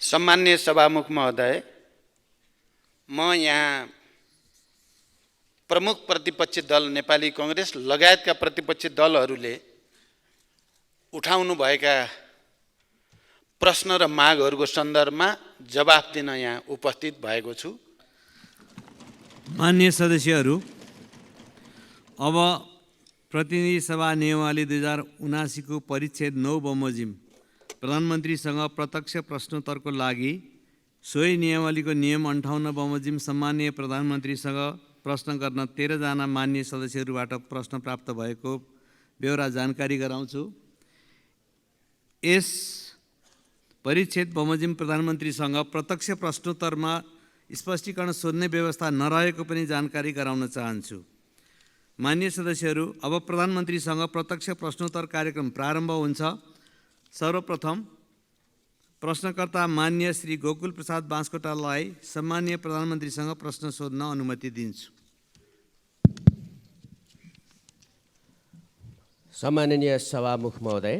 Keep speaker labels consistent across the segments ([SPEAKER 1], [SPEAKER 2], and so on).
[SPEAKER 1] सम्मान्य सभामुख महोदय, म यहाँ प्रमुख प्रतिपक्षी दल नेपाली कांग्रेस लगायतका प्रतिपक्षी दलहरूले उठाउनुभएका प्रश्न र मागहरूको सन्दर्भमा जवाफ दिन यहाँ उपस्थित भएको छु।
[SPEAKER 2] माननीय सदस्यहरू, अब प्रतिनिधि सभा नियमावली 2079 को परिच्छेद 9 बमोजिम प्रधानमन्त्रीसँग प्रत्यक्ष प्रश्नोत्तरको लागि सोही नियमावलीको नियम 58 बमोजिम सम्माननीय प्रधानमन्त्रीसँग प्रश्न गर्न 13 जना माननीय सदस्यहरूबाट प्रश्न प्राप्त भएको बेहोरा जानकारी गराउँछु। यस परिच्छेद बमोजिम प्रधानमन्त्रीसँग प्रत्यक्ष प्रश्नोत्तरमा स्पष्टीकरण सोध्ने व्यवस्था नरहेको पनि जानकारी गराउन चाहन्छु। माननीय सदस्यहरू, अब प्रधानमन्त्रीसँग प्रत्यक्ष प्रश्नोत्तर कार्यक्रम प्रारम्भ हुन्छ। सर्वप्रथम प्रश्नकर्ता माननीय श्री गोकुल प्रसाद बाँसकोटालाई सम्माननीय प्रधानमन्त्रीसँग प्रश्न सोध्न अनुमति दिन्छु।
[SPEAKER 3] सम्माननीय सभामुख महोदय,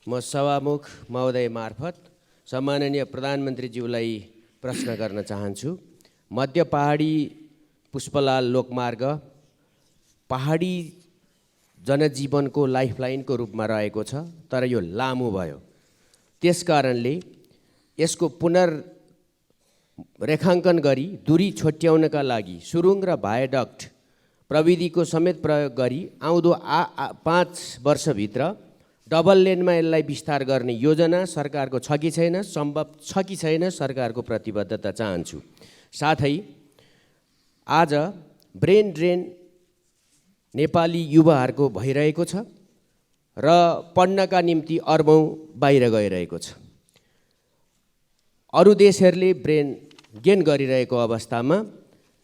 [SPEAKER 3] म सभामुख महोदय मार्फत सम्माननीय प्रधानमन्त्रीज्यूलाई प्रश्न गर्न चाहन्छु। मध्य पहाडी पुष्पलाल लोकमार्ग पहाडी जनजीवनको लाइफलाइनको रूपमा रहेको छ, तर यो लामो भयो। त्यसकारणले यसको पुनर्रेखाङ्कन गरी दूरी छोट्याउनका लागि सुरुङ र भायाडक्ट प्रविधिको समेत प्रयोग गरी आउँदो 5 वर्षभित्र डबल लेनमा यसलाई विस्तार गर्ने योजना सरकारको छ कि छैन, सम्भव छ कि छैन, सरकारको प्रतिबद्धता चाहन्छु। साथै आज ब्रेन ड्रेन नेपाली युवाहरूको भइरहेको छ र पढ्नका निम्ति अरबौं बाहिर गइरहेको छ। अरू देशहरूले ब्रेन गेन गरिरहेको अवस्थामा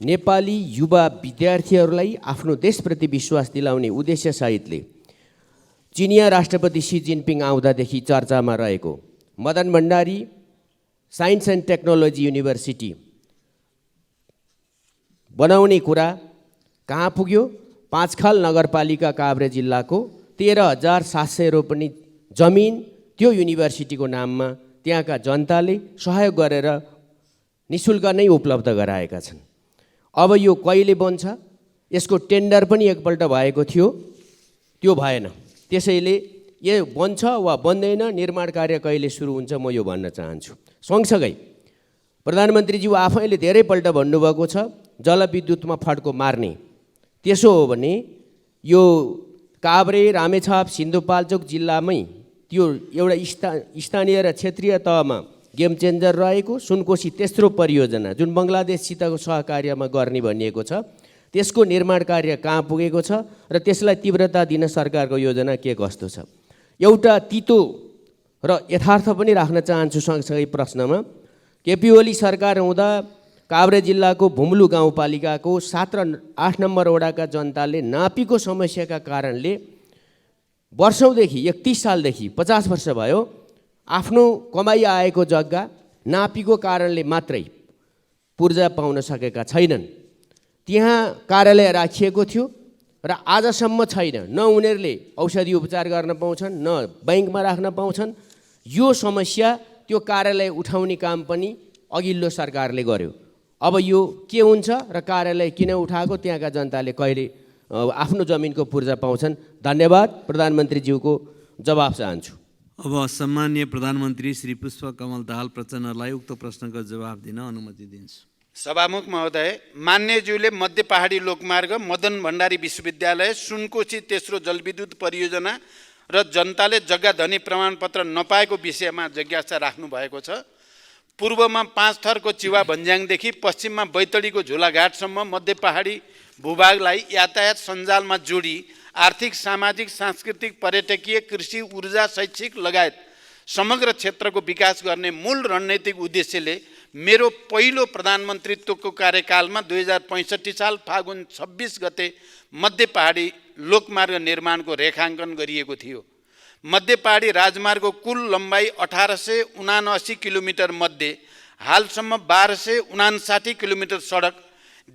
[SPEAKER 3] नेपाली युवा विद्यार्थीहरूलाई आफ्नो देशप्रति विश्वास दिलाउने उद्देश्य सहितले चिनिया राष्ट्रपति सी जिनपिङ आउँदादेखि चर्चामा रहेको Madan Bhandari science and technology university बनाउने कुरा कहाँ पुग्यो? पाँचखाल नगरपालिका काभ्रे जिल्लाको 13,700 रोपनी जमिन त्यो युनिभर्सिटीको नाममा त्यहाँका जनताले सहयोग गरेर निशुल्क नै उपलब्ध गराएका छन्। अब यो कहिले बन्छ? यसको टेन्डर पनि एकपल्ट भएको थियो, त्यो भएन। त्यसैले यो बन्छ वा बन्दैन, निर्माण कार्य कहिले सुरु हुन्छ, म यो भन्न चाहन्छु। सँगसँगै प्रधानमन्त्रीज्यू आफैले धेरैपल्ट भन्नुभएको छ जलविद्युतमा फड्को मार्ने। त्यसो हो भने यो काभ्रे, रामेछाप, सिन्धुपाल्चोक जिल्लामै त्यो एउटा स्थानीय र क्षेत्रीय तहमा गेम चेन्जर रहेको सुनकोशी तेस्रो परियोजना जुन बङ्गलादेशसितको सहकार्यमा गर्ने भनिएको छ, त्यसको निर्माण कार्य कहाँ पुगेको छ र त्यसलाई तीव्रता दिन सरकारको योजना के कस्तो छ? एउटा तितो र यथार्थ पनि राख्न चाहन्छु सँगसँगै प्रश्नमा। केपी ओली सरकार हुँदा काभ्रे जिल्लाको भुम्लु गाउँपालिकाको 7 र 8 नम्बर वडाका जनताले नापीको समस्याका कारणले वर्षौँदेखि 31 सालदेखि 50 वर्ष भयो आफ्नो कमाई आएको जग्गा नापीको कारणले मात्रै पूर्जा पाउन सकेका छैनन्। त्यहाँ कार्यालय राखिएको थियो र आजसम्म छैन। न उनीहरूले औषधि उपचार गर्न पाउँछन्, न बैंकमा राख्न पाउँछन्। यो समस्या त्यो कार्यालय उठाउने काम पनि अघिल्लो सरकारले गर्यो। अब यो के हुन्छ र कार्यालय किन उठाएको, त्यहाँका जनताले कहिले आफ्नो जमिनको पूर्जा पाउँछन्? धन्यवाद। प्रधानमन्त्रीज्यूको जवाफ चाहन्छु।
[SPEAKER 2] अब सम्माननीय प्रधानमन्त्री श्री पुष्पकमल दाहाल प्रचण्डलाई उक्त प्रश्नको जवाफ दिन अनुमति दिन्छु।
[SPEAKER 1] सभामुख महोदय, मान्यज्यूले मध्य पहाडी लोकमार्ग, मदन भण्डारी विश्वविद्यालय, सुनकोशी तेस्रो जलविद्युत परियोजना र जनताले जग्गा धनी प्रमाणपत्र नपाएको विषयमा जिज्ञासा राख्नु भएको छ। पूर्वमा 5 थरको चिवा भन्ज्याङदेखि पश्चिममा बैतडीको झोलाघाटसम्म मध्य पहाडी भूभागलाई यातायात सञ्जालमा जोडी आर्थिक, सामाजिक, सांस्कृतिक, पर्यटकीय, कृषि, ऊर्जा, शैक्षिक लगायत समग्र क्षेत्रको विकास गर्ने मूल रणनीतिक उद्देश्यले मेरो पहिलो प्रधानमन्त्रीत्वको कार्यकालमा 2065 साल फागुन 26 गते मध्य पहाडी लोकमार्ग निर्माणको रेखाङ्कन गरिएको थियो। मध्य पहाडी राजमार्गको कुल लम्बाइ 1879 किलोमिटर मध्ये हालसम्म 1259 किलोमिटर सडक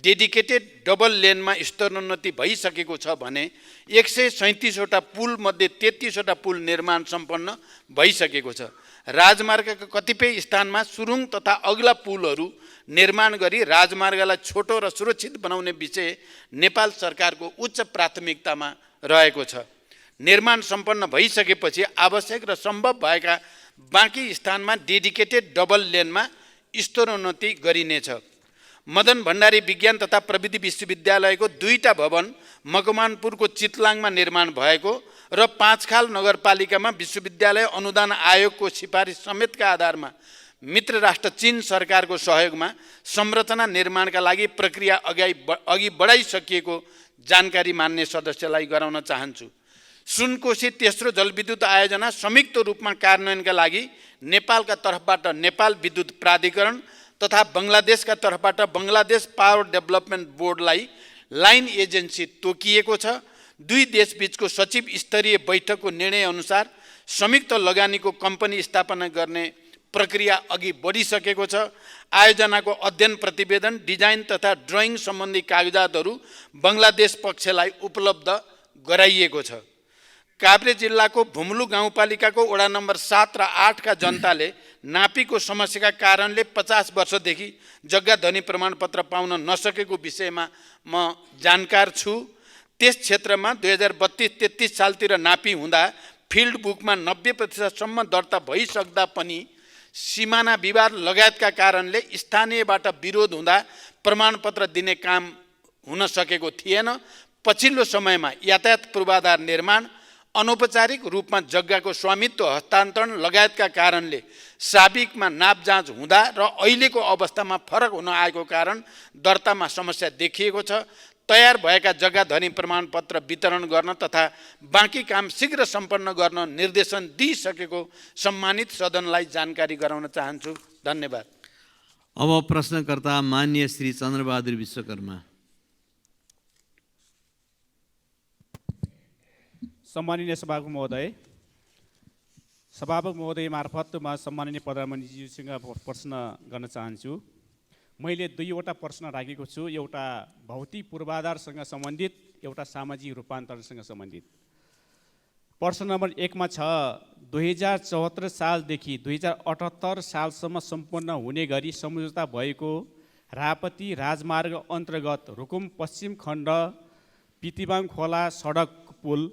[SPEAKER 1] डेडिकेटेड डबल लेनमा स्तरोन्नति भइसकेको छ भने 137 वटा पुल मध्ये 33 वटा पुल निर्माण सम्पन्न भइसकेको छ। राजमार्गका कतिपय स्थानमा सुरुङ तथा अग्ला पुलहरू निर्माण गरी राजमार्गलाई छोटो र सुरक्षित बनाउने विषय नेपाल सरकारको उच्च प्राथमिकतामा रहेको छ। निर्माण सम्पन्न भइसकेपछि आवश्यक र सम्भव भएका बाँकी स्थानमा डेडिकेटेड डबल लेनमा स्तरोन्नति गरिनेछ। मदन भण्डारी विज्ञान तथा प्रविधि विश्वविद्यालयको 2टा भवन मकवानपुरको चितलाङमा निर्माण भएको र पाँचखाल नगरपालिकामा विश्वविद्यालय अनुदान आयोगको सिफारिस समेतका आधारमा मित्र राष्ट्र चीन सरकारको सहयोगमा संरचना निर्माणका लागि प्रक्रिया अघि बढाइसकिएको जानकारी मान्य सदस्यलाई गराउन चाहन्छु। सुनकोशी तेस्रो जलविद्युत आयोजना संयुक्त रूपमा कार्यान्वयनका लागि नेपालका तर्फबाट नेपाल विद्युत प्राधिकरण तथा बङ्गलादेशका तर्फबाट बङ्गलादेश पावर डेभलपमेन्ट बोर्डलाई लाइन एजेन्सी तोकिएको छ। दुई देशबीचको सचिव स्तरीय बैठकको निर्णय अनुसार संयुक्त लगानीको कम्पनी स्थापना गर्ने प्रक्रिया अघि बढिसकेको छ। आयोजनाको अध्ययन प्रतिवेदन, डिजाइन तथा ड्रइङ सम्बन्धी कागजातहरू बङ्गलादेश पक्षलाई उपलब्ध गराइएको छ। काभ्रे जिल्लाको भुम्लु गाउँपालिकाको वडा नम्बर 7 र 8 का जनताले नापीको समस्याका कारणले 50 वर्षदेखि जग्गा धनी प्रमाणपत्र पाउन नसकेको विषयमा म जानकार छु। त्यस क्षेत्रमा 2032-33 सालतिर नापी हुँदा फिल्ड बुकमा 90% सम्म दर्ता भइसक्दा पनि सीमाना विवाद लगायतका कारणले स्थानीयबाट विरोध हुँदा प्रमाणपत्र दिने काम हुन सकेको थिएन। पछिल्लो समयमा यातायात पूर्वाधार निर्माण, अनौपचारिक रूपमा जग्गाको स्वामित्व हस्तान्तरण लगायतका कारणले साबिकमा नाप जाँच हुँदा र अहिलेको अवस्थामा फरक हुन आएको कारण दर्तामा समस्या देखिएको छ। तयार भएका जग्गा धनी प्रमाणपत्र वितरण गर्न तथा बाँकी काम शीघ्र सम्पन्न गर्न निर्देशन दिइसकेको सम्मानित सदनलाई जानकारी गराउन चाहन्छु। धन्यवाद।
[SPEAKER 2] अब प्रश्नकर्ता मान्य श्री चन्द्रबहादुर विश्वकर्मा।
[SPEAKER 4] सम्माननीय सभापति महोदय मार्फत म सम्माननीय प्रधानमन्त्रीज्यूसँग प्रश्न गर्न चाहन्छु। मैले 2वटा प्रश्न राखेको छु, एउटा भौतिक पूर्वाधारसँग सम्बन्धित, एउटा सामाजिक रूपान्तरणसँग सम्बन्धित। प्रश्न नम्बर 1 मा छ 2074 सालदेखि 2078 सालसम्म सम्पन्न हुने गरी सम्झौता भएको रापती राजमार्ग अन्तर्गत रुकुम पश्चिम खण्ड पितिबाङ खोला सडक पुल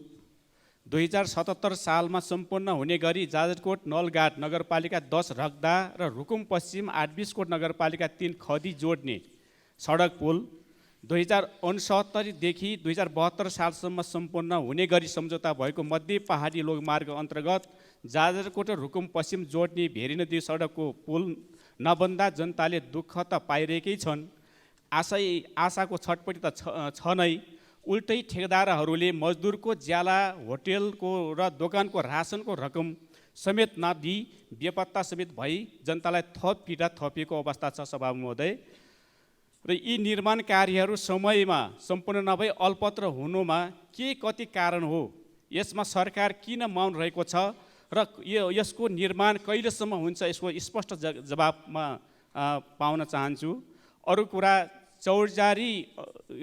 [SPEAKER 4] 2077 सालमा सम्पन्न हुने गरी जाजरकोट नलघाट नगरपालिका 10 रक्दा र रुकुम पश्चिम 8 बिस्कोट नगरपालिका 3 खदी जोड्ने सडक पुल 2069 देखि 2072 सालसम्म सम्पन्न हुने गरी सम्झौता भएको मध्य पहाडी लोकमार्ग अन्तर्गत जाजरकोट र रुकुम पश्चिम जोड्ने भेरी नदी सडकको पुल नबन्दा जनताले दुःख त पाइरहेकै छन्। आशाको छटपटी त छ नै, उल्टै ठेकेदारहरूले मजदुरको ज्याला, होटेलको र दोकानको रासनको रकम समेत नदिई बेपत्ता समेत भई जनतालाई थप पीडा थपिएको अवस्था छ सभामुख महोदय। र यी निर्माण कार्यहरू समयमा सम्पन्न नभई अल्पत्र हुनुमा कति कारण हो? यसमा सरकार किन मौन रहेको छ र यसको निर्माण कहिलेसम्म हुन्छ? यसको स्पष्ट जवाबमा पाउन चाहन्छु। अरू कुरा, चौरजारी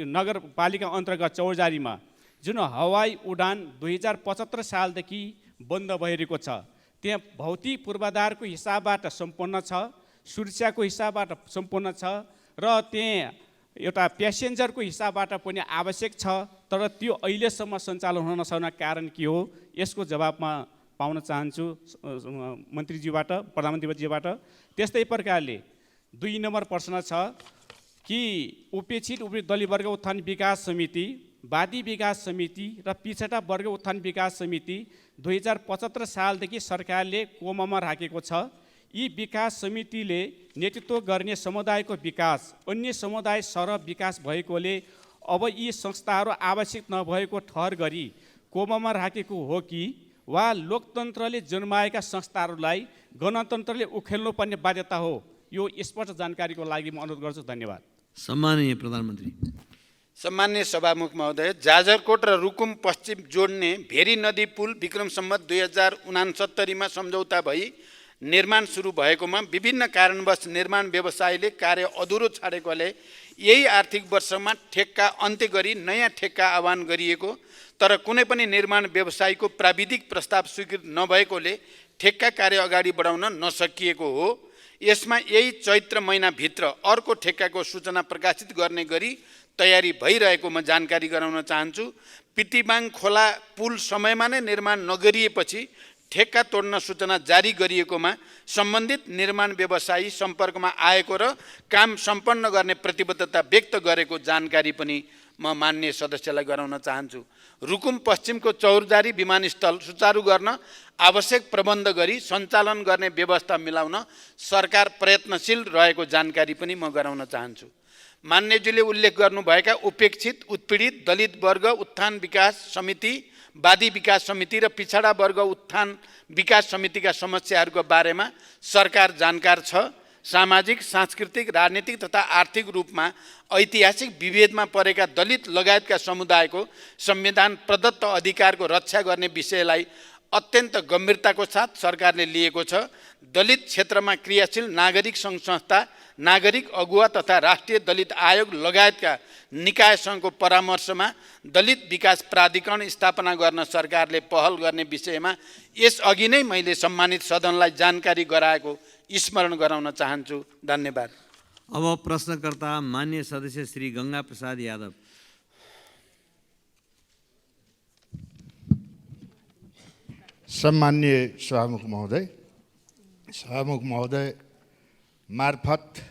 [SPEAKER 4] नगरपालिका अन्तर्गत चौरजारीमा जुन हवाई उडान 2075 सालदेखि बन्द भइरहेको छ, त्यहाँ भौतिक पूर्वाधारको हिसाबबाट सम्पन्न छ, सुरक्षाको हिसाबबाट सम्पन्न छ र त्यहाँ एउटा प्यासेन्जरको हिसाबबाट पनि आवश्यक छ, तर त्यो अहिलेसम्म सञ्चालन हुन नसक्ने कारण के हो? यसको जवाबमा पाउन चाहन्छु मन्त्रीज्यूबाट, प्रधानमन्त्रीज्यूबाट। त्यस्तै प्रकारले 2 नम्बर प्रश्न छ कि उपेक्षित दलित वर्ग उत्थान विकास समिति, वादी विकास समिति र पिछडा वर्ग उत्थान विकास समिति 2075 सालदेखि सरकारले कोमामा राखेको छ। यी विकास समितिले नेतृत्व गर्ने समुदायको विकास, अन्य समुदाय सरह विकास भएकोले अब यी संस्थाहरू आवश्यक नभएको ठहर गरी कोमामा राखेको हो कि वा लोकतन्त्रले जन्माएका संस्थाहरूलाई गणतन्त्रले उखेल्नुपर्ने बाध्यता हो? यो स्पष्ट जानकारीको लागि म अनुरोध गर्छु। धन्यवाद।
[SPEAKER 2] सम्माननीय प्रधानमन्त्री।
[SPEAKER 1] सम्मान्य सभामुख महोदय, जाजरकोट र रुकुम पश्चिम जोड्ने भेरी नदी पुल विक्रम सम्वत 2069 मा सम्झौता भई निर्माण सुरु भएकोमा विभिन्न कारणवश निर्माण व्यवसायले कार्य अधुरो छाडेकोले यही आर्थिक वर्षमा ठेक्का अन्त्य गरी नयाँ ठेक्का आह्वान गरिएको, तर कुनै पनि निर्माण व्यवसायको प्राविधिक प्रस्ताव स्वीकृत नभएकोले ठेक्का कार्य अगाडि बढाउन नसकिएको हो। यसमा यही चैत्र महिनाभित्र अर्को ठेक्काको सूचना प्रकाशित गर्ने गरी तयारी भइरहेको म जानकारी गराउन चाहन्छु। पितिबाङ खोला पुल समयमा नै निर्माण नगरिएपछि ठेक्का तोड्न सूचना जारी गरिएकोमा सम्बन्धित निर्माण व्यवसायी सम्पर्कमा आएको र काम सम्पन्न गर्ने प्रतिबद्धता व्यक्त गरेको जानकारी पनि म मान्य सदस्यलाई गराउन चाहन्छु। रुकुम पश्चिमको चौरजारी विमानस्थल सुचारू गर्न आवश्यक प्रबन्ध गरी सञ्चालन गर्ने व्यवस्था मिलाउन सरकार प्रयत्नशील रहेको जानकारी पनि म गराउन चाहन्छु। मान्यज्यूले उल्लेख गर्नुभएका उपेक्षित, उत्पीडित, दलित वर्ग उत्थान विकास समिति, वादी विकास समिति र पिछडा वर्ग उत्थान विकास समितिका समस्याहरूको बारेमा सरकार जानकार छ। सामाजिक, सांस्कृतिक, राजनीतिक तथा आर्थिक रूपमा ऐतिहासिक विभेदमा परेका दलित लगायतका समुदायको संविधान प्रदत्त अधिकारको रक्षा गर्ने विषयलाई अत्यन्त गम्भीरताको साथ सरकारले लिएको छ। दलित क्षेत्रमा क्रियाशील नागरिक सङ्घ संस्था, नागरिक अगुवा तथा राष्ट्रिय दलित आयोग लगायतका निकायसँगको परामर्शमा दलित विकास प्राधिकरण स्थापना गर्न सरकारले पहल गर्ने विषयमा यसअघि नै मैले सम्मानित सदनलाई जानकारी गराएको स्मरण गराउन चाहन्छु। धन्यवाद।
[SPEAKER 2] अब प्रश्नकर्ता मान्य सदस्य श्री गंगा प्रसाद यादव।
[SPEAKER 5] सम्मान्य सभामुख महोदय मार्फत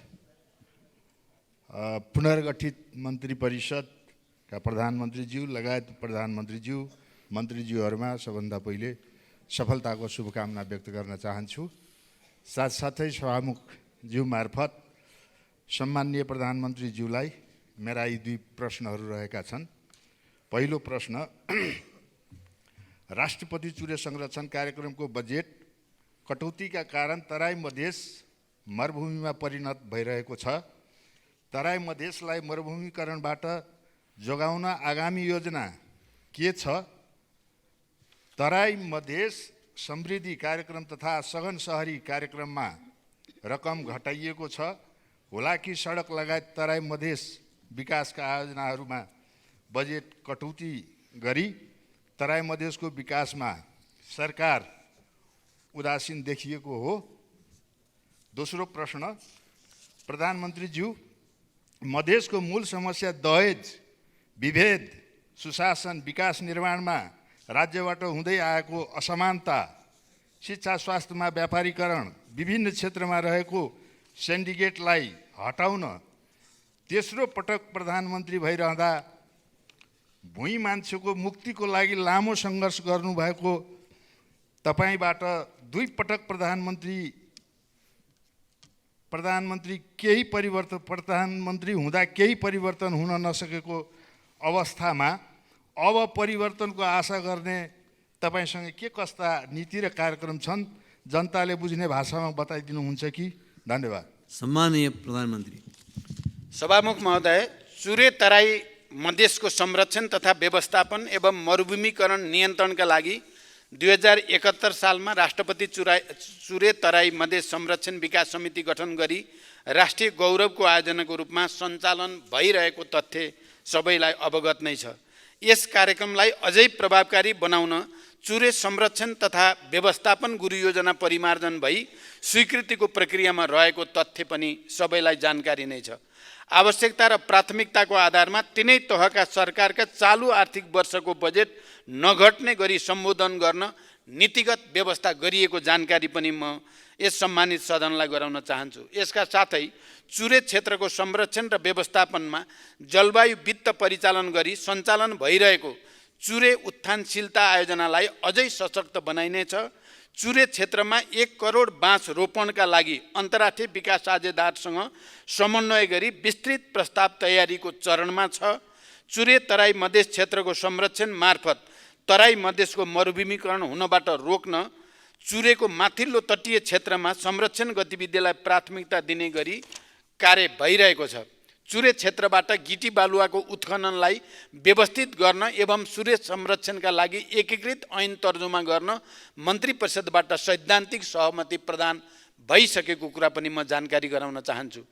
[SPEAKER 5] पुनर्गठित मन्त्री परिषदका प्रधानमन्त्रीज्यू लगायत प्रधानमन्त्रीज्यू, मन्त्रीज्यूहरूमा सबभन्दा पहिले सफलताको शुभकामना व्यक्त गर्न चाहन्छु। साथसाथै सभामुखज्यू मार्फत सम्माननीय प्रधानमन्त्रीज्यूलाई मेरा यी दुई प्रश्नहरू रहेका छन्। पहिलो प्रश्न, राष्ट्रपति चुरे संरक्षण कार्यक्रमको बजेट कटौतीका कारण तराई मधेस मरुभूमिमा परिणत भइरहेको छ। तराई मधेसलाई मरुभूमिकरणबाट जोगाउन आगामी योजना के छ? तराई मधेस समृद्धि कार्यक्रम तथा सघन शहरी कार्यक्रममा रकम घटाइएको छ होला कि सडक लगायत तराई मधेस विकासका आयोजनाहरूमा बजेट कटौती गरी तराई मधेसको विकासमा सरकार उदासीन देखिएको हो? दोस्रो प्रश्न, प्रधानमन्त्रीज्यू, मधेसको मूल समस्या दहेज, विभेद, सुशासन, विकास निर्माणमा राज्यबाट हुँदै आएको असमानता, शिक्षा स्वास्थ्यमा व्यापारीकरण, विभिन्न क्षेत्रमा रहेको सिन्डिकेटलाई हटाउन तेस्रो पटक प्रधानमन्त्री भइरहँदा भुइँ मान्छेको मुक्तिको लागि लामो सङ्घर्ष गर्नुभएको तपाईबाट दुई पटक प्रधानमन्त्री हुँदा केही परिवर्तन हुन नसकेको अवस्थामा अब परिवर्तनको आशा गर्ने तपाईसँग के कस्ता नीति र कार्यक्रम छन्? जनताले बुझ्ने भाषामा बताइदिनुहुन्छ कि? धन्यवाद।
[SPEAKER 2] सम्माननीय प्रधानमन्त्री।
[SPEAKER 1] सभामुख महोदय, चुरे तराई मधेसको संरक्षण तथा व्यवस्थापन एवं मरुभूमिकरण नियन्त्रणका लागि 2071 सालमा राष्ट्रपति चुरे तराई मधेस संरक्षण विकास समिति गठन गरी राष्ट्रिय गौरवको आयोजनाको रूपमा सञ्चालन भइरहेको तथ्य सबैलाई अवगत नै छ। यस कार्यक्रमलाई अझै प्रभावकारी बनाउन चुरे संरक्षण तथा व्यवस्थापन गुरु योजना परिमार्जन भई स्वीकृतिको प्रक्रियामा रहेको तथ्य पनि सबैलाई जानकारी नै छ। आवश्यकता र प्राथमिकताको आधारमा तिनै तहका सरकारका चालु आर्थिक वर्षको बजेट नघट्ने गरी सम्बोधन गर्न नीतिगत व्यवस्था गरिएको जानकारी पनि म यस सम्मानित सदनलाई गराउन चाहन्छु। यसका साथै चुरे क्षेत्रको संरक्षण र व्यवस्थापनमा जलवायु वित्त परिचालन गरी सञ्चालन भइरहेको चुरे उत्थानशीलता आयोजनालाई अझै सशक्त बनाइनेछ। चुरे क्षेत्रमा 1 करोड बाँस रोपणका लागि अन्तर्राष्ट्रिय विकास साझेदारसँग समन्वय गरी विस्तृत प्रस्ताव तयारीको चरणमा छ। चुरे तराई मधेस क्षेत्रको संरक्षण मार्फत तराई मधेसको मरुभूमिकरण हुनबाट रोक्न चुरेको माथिल्लो तटीय क्षेत्रमा संरक्षण गतिविधिलाई प्राथमिकता दिने गरी कार्य भइरहेको छ। चुरे क्षेत्रबाट गिटी बालुवाको उत्खननलाई व्यवस्थित गर्न एवं चुरे संरक्षणका लागि एकीकृत ऐन तर्जुमा गर्न मन्त्री परिषदबाट सैद्धान्तिक सहमति प्रदान भइसकेको कुरा पनि म जानकारी गराउन चाहन्छु।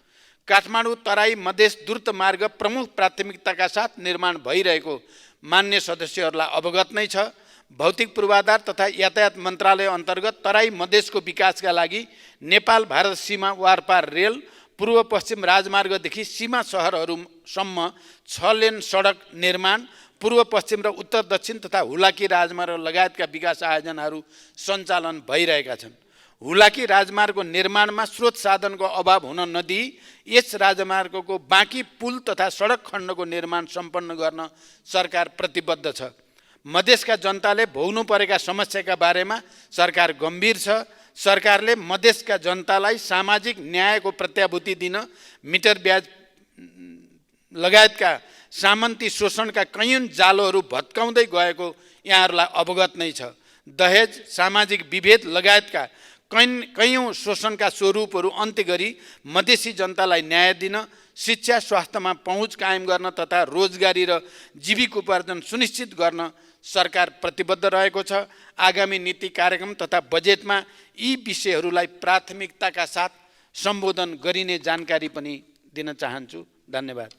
[SPEAKER 1] काठमाडौँ तराई मधेस द्रुत मार्ग प्रमुख प्राथमिकताका साथ निर्माण भइरहेको मान्य सदस्यहरूलाई अवगत नै छ। भौतिक पूर्वाधार तथा यातायात मन्त्रालय अन्तर्गत तराई मधेसको विकासका लागि नेपाल भारत सीमा वारपार रेल, पूर्व पश्चिम राजमार्गदेखि सीमा सहरहरूसम्म 6 लेन सडक निर्माण, पूर्व पश्चिम र उत्तर दक्षिण तथा हुलाकी राजमार्ग लगायतका विकास आयोजनाहरू सञ्चालन भइरहेका छन्। हुलाकी राजमार्गको निर्माणमा स्रोत साधनको अभाव हुन नदिई यस राजमार्गको बाँकी पुल तथा सडक खण्डको निर्माण सम्पन्न गर्न सरकार प्रतिबद्ध छ। मधेसका जनताले भोग्नु परेका समस्याका बारेमा सरकार गम्भीर छ। सरकारले मधेसका जनतालाई सामाजिक न्यायको प्रत्याभूति दिन मिटर ब्याज लगायतका सामन्ती शोषणका कैयौँ जालोहरू भत्काउँदै गएको यहाँहरूलाई अवगत नै छ। दहेज, सामाजिक विभेद लगायतका कैयौँ शोषणका स्वरूपहरू अन्त्य गरी मधेसी जनतालाई न्याय दिन, शिक्षा स्वास्थ्यमा पहुँच कायम गर्न तथा रोजगारी र जीविकोपार्जन सुनिश्चित गर्न सरकार प्रतिबद्ध रहेको छ। आगामी नीति कार्यक्रम तथा बजेटमा यी विषयहरूलाई प्राथमिकताका साथ सम्बोधन गरिने जानकारी पनि दिन चाहन्छु। धन्यवाद।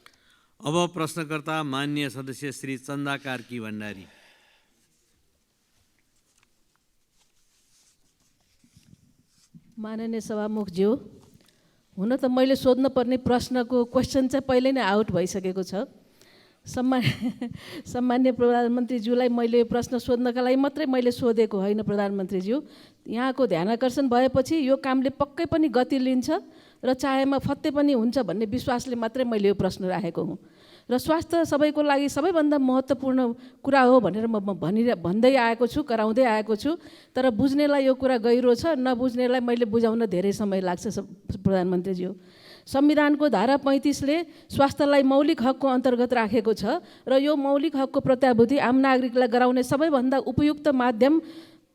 [SPEAKER 2] अब प्रश्नकर्ता माननीय सदस्य श्री चन्दा कार्की भण्डारी।
[SPEAKER 6] माननीय सभामुखज्यू, हुन त मैले सोध्नुपर्ने प्रश्नको क्वेसन चाहिँ पहिले नै आउट भइसकेको छ। सम्मान्य प्रधानमन्त्रीज्यूलाई मैले प्रश्न सोध्नका लागि मात्रै मैले सोधेको होइन। प्रधानमन्त्रीज्यू, यहाँको ध्यानाकर्षण भएपछि यो कामले पक्कै पनि गति लिन्छ र चाहेमा फत्ते पनि हुन्छ भन्ने विश्वासले मात्रै मैले यो प्रश्न राखेको हुँ। र स्वास्थ्य सबैको लागि सबैभन्दा महत्त्वपूर्ण कुरा हो भनेर म भन्दै आएको छु, कराउँदै आएको छु। तर बुझ्नेलाई यो कुरा गहिरो छ, नबुझ्नेलाई मैले बुझाउन धेरै समय लाग्छ। प्रधानमन्त्रीज्यू, संविधानको धारा 35ले स्वास्थ्यलाई मौलिक हकको अन्तर्गत राखेको छ र यो मौलिक हकको प्रत्याभूति आम नागरिकलाई गराउने सबैभन्दा उपयुक्त माध्यम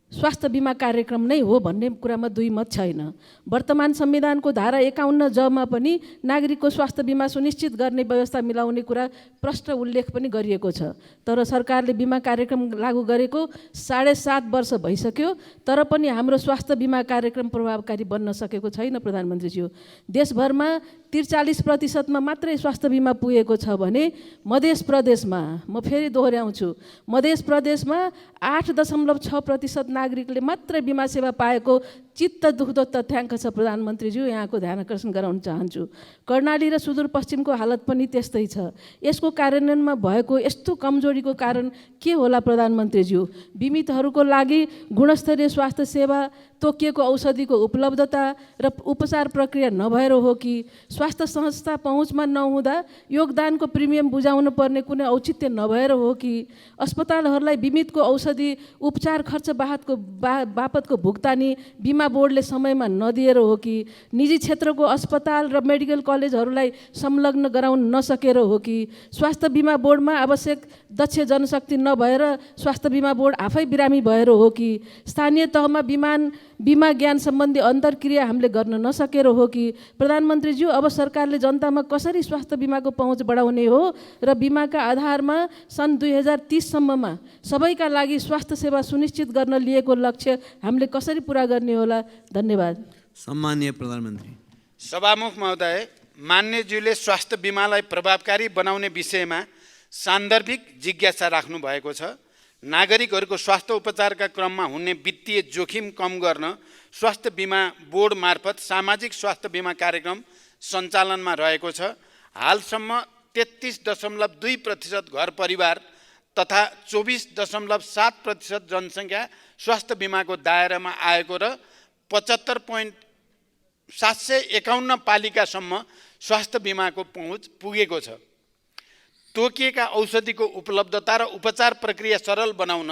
[SPEAKER 6] स्वास्थ्य बिमा कार्यक्रम नै हो भन्ने कुरामा दुई मत छैन। वर्तमान संविधानको धारा 51 जमा पनि नागरिकको स्वास्थ्य बिमा सुनिश्चित गर्ने व्यवस्था मिलाउने कुरा प्रष्ट उल्लेख पनि गरिएको छ। तर सरकारले बिमा कार्यक्रम लागू गरेको 7.5 वर्ष भइसक्यो, तर पनि हाम्रो स्वास्थ्य बिमा कार्यक्रम प्रभावकारी बन्न सकेको छैन। प्रधानमन्त्रीज्यू, देशभरमा 43% मात्रै स्वास्थ्य बिमा पुगेको छ भने मध्य प्रदेशमा, म फेरि दोहोऱ्याउँछु, मध्य प्रदेशमा 8.6% नागरिकले मात्रै बिमा सेवा पाएको चित्त दुख्दो तथ्याङ्क छ। प्रधानमन्त्रीज्यू, यहाँको ध्यान आकर्षण गराउन चाहन्छु। कर्णाली र सुदूरपश्चिमको हालत पनि त्यस्तै छ। यसको कार्यान्वयनमा भएको यस्तो कमजोरीको कारण के होला? प्रधानमन्त्रीज्यू, बिमितहरूको लागि गुणस्तरीय स्वास्थ्य सेवा, तोकिएको औषधिको उपलब्धता र उपचार प्रक्रिया नभएर हो कि स्वास्थ्य संस्था पहुँचमा नहुँदा योगदानको प्रिमियम बुझाउनु पर्ने कुनै औचित्य नभएर हो कि अस्पतालहरूलाई बिमितको औषधि उपचार खर्च बापतको भुक्तानी बिमा बोर्डले समयमा नदिएर हो कि निजी क्षेत्रको अस्पताल र मेडिकल कलेजहरूलाई संलग्न गराउन नसकेर हो कि स्वास्थ्य बिमा बोर्डमा आवश्यक दक्ष जनशक्ति नभएर स्वास्थ्य बिमा बोर्ड आफै बिरामी भएर हो कि स्थानीय तहमा बिमा ज्ञान सम्बन्धी अन्तर्क्रिया हामीले गर्न नसकेर हो कि? प्रधानमन्त्रीज्यू, अब सरकारले जनतामा कसरी स्वास्थ्य बिमाको पहुँच बढाउने हो र बिमाका आधारमा सन् 2030 सम्ममा सबैका लागि स्वास्थ्य सेवा सुनिश्चित गर्न लिएको लक्ष्य हामीले कसरी पुरा गर्ने होला? धन्यवाद।
[SPEAKER 2] सम्माननीय प्रधानमन्त्री।
[SPEAKER 1] सभामुख महोदय, मान्यज्यूले स्वास्थ्य बिमालाई प्रभावकारी बनाउने विषयमा सान्दर्भिक जिज्ञासा राख्नु भएको छ। नागरिकहरूको स्वास्थ्य उपचारका क्रममा हुने वित्तीय जोखिम कम गर्न स्वास्थ्य बिमा बोर्ड मार्फत सामाजिक स्वास्थ्य बिमा कार्यक्रम सञ्चालनमा रहेको छ। हालसम्म 33.2% घर परिवार तथा 24.7% जनसङ्ख्या स्वास्थ्य बिमाको दायरामा आएको र 75.751 पालिकासम्म स्वास्थ्य बिमाको पहुँच पुगेको छ। तोकिएका औषधिको उपलब्धता र उपचार प्रक्रिया सरल बनाउन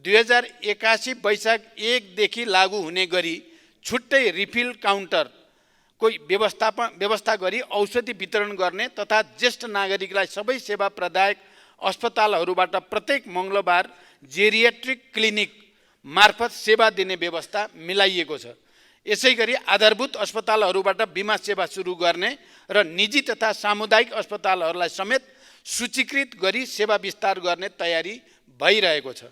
[SPEAKER 1] 2081 वैशाख 1 देखि लागू हुने गरी छुट्टै रिफिल काउन्टरको व्यवस्था गरी औषधि वितरण गर्ने तथा ज्येष्ठ नागरिकलाई सबै सेवा प्रदायक अस्पतालहरूबाट प्रत्येक मङ्गलबार जेरियाट्रिक क्लिनिक मार्फत सेवा दिने व्यवस्था मिलाइएको छ। यसैगरी आधारभूत अस्पतालहरूबाट बिमा सेवा सुरु गर्ने र निजी तथा सामुदायिक अस्पतालहरूलाई समेत सूचीकृत गरी सेवा विस्तार गर्ने तयारी भइरहेको छ।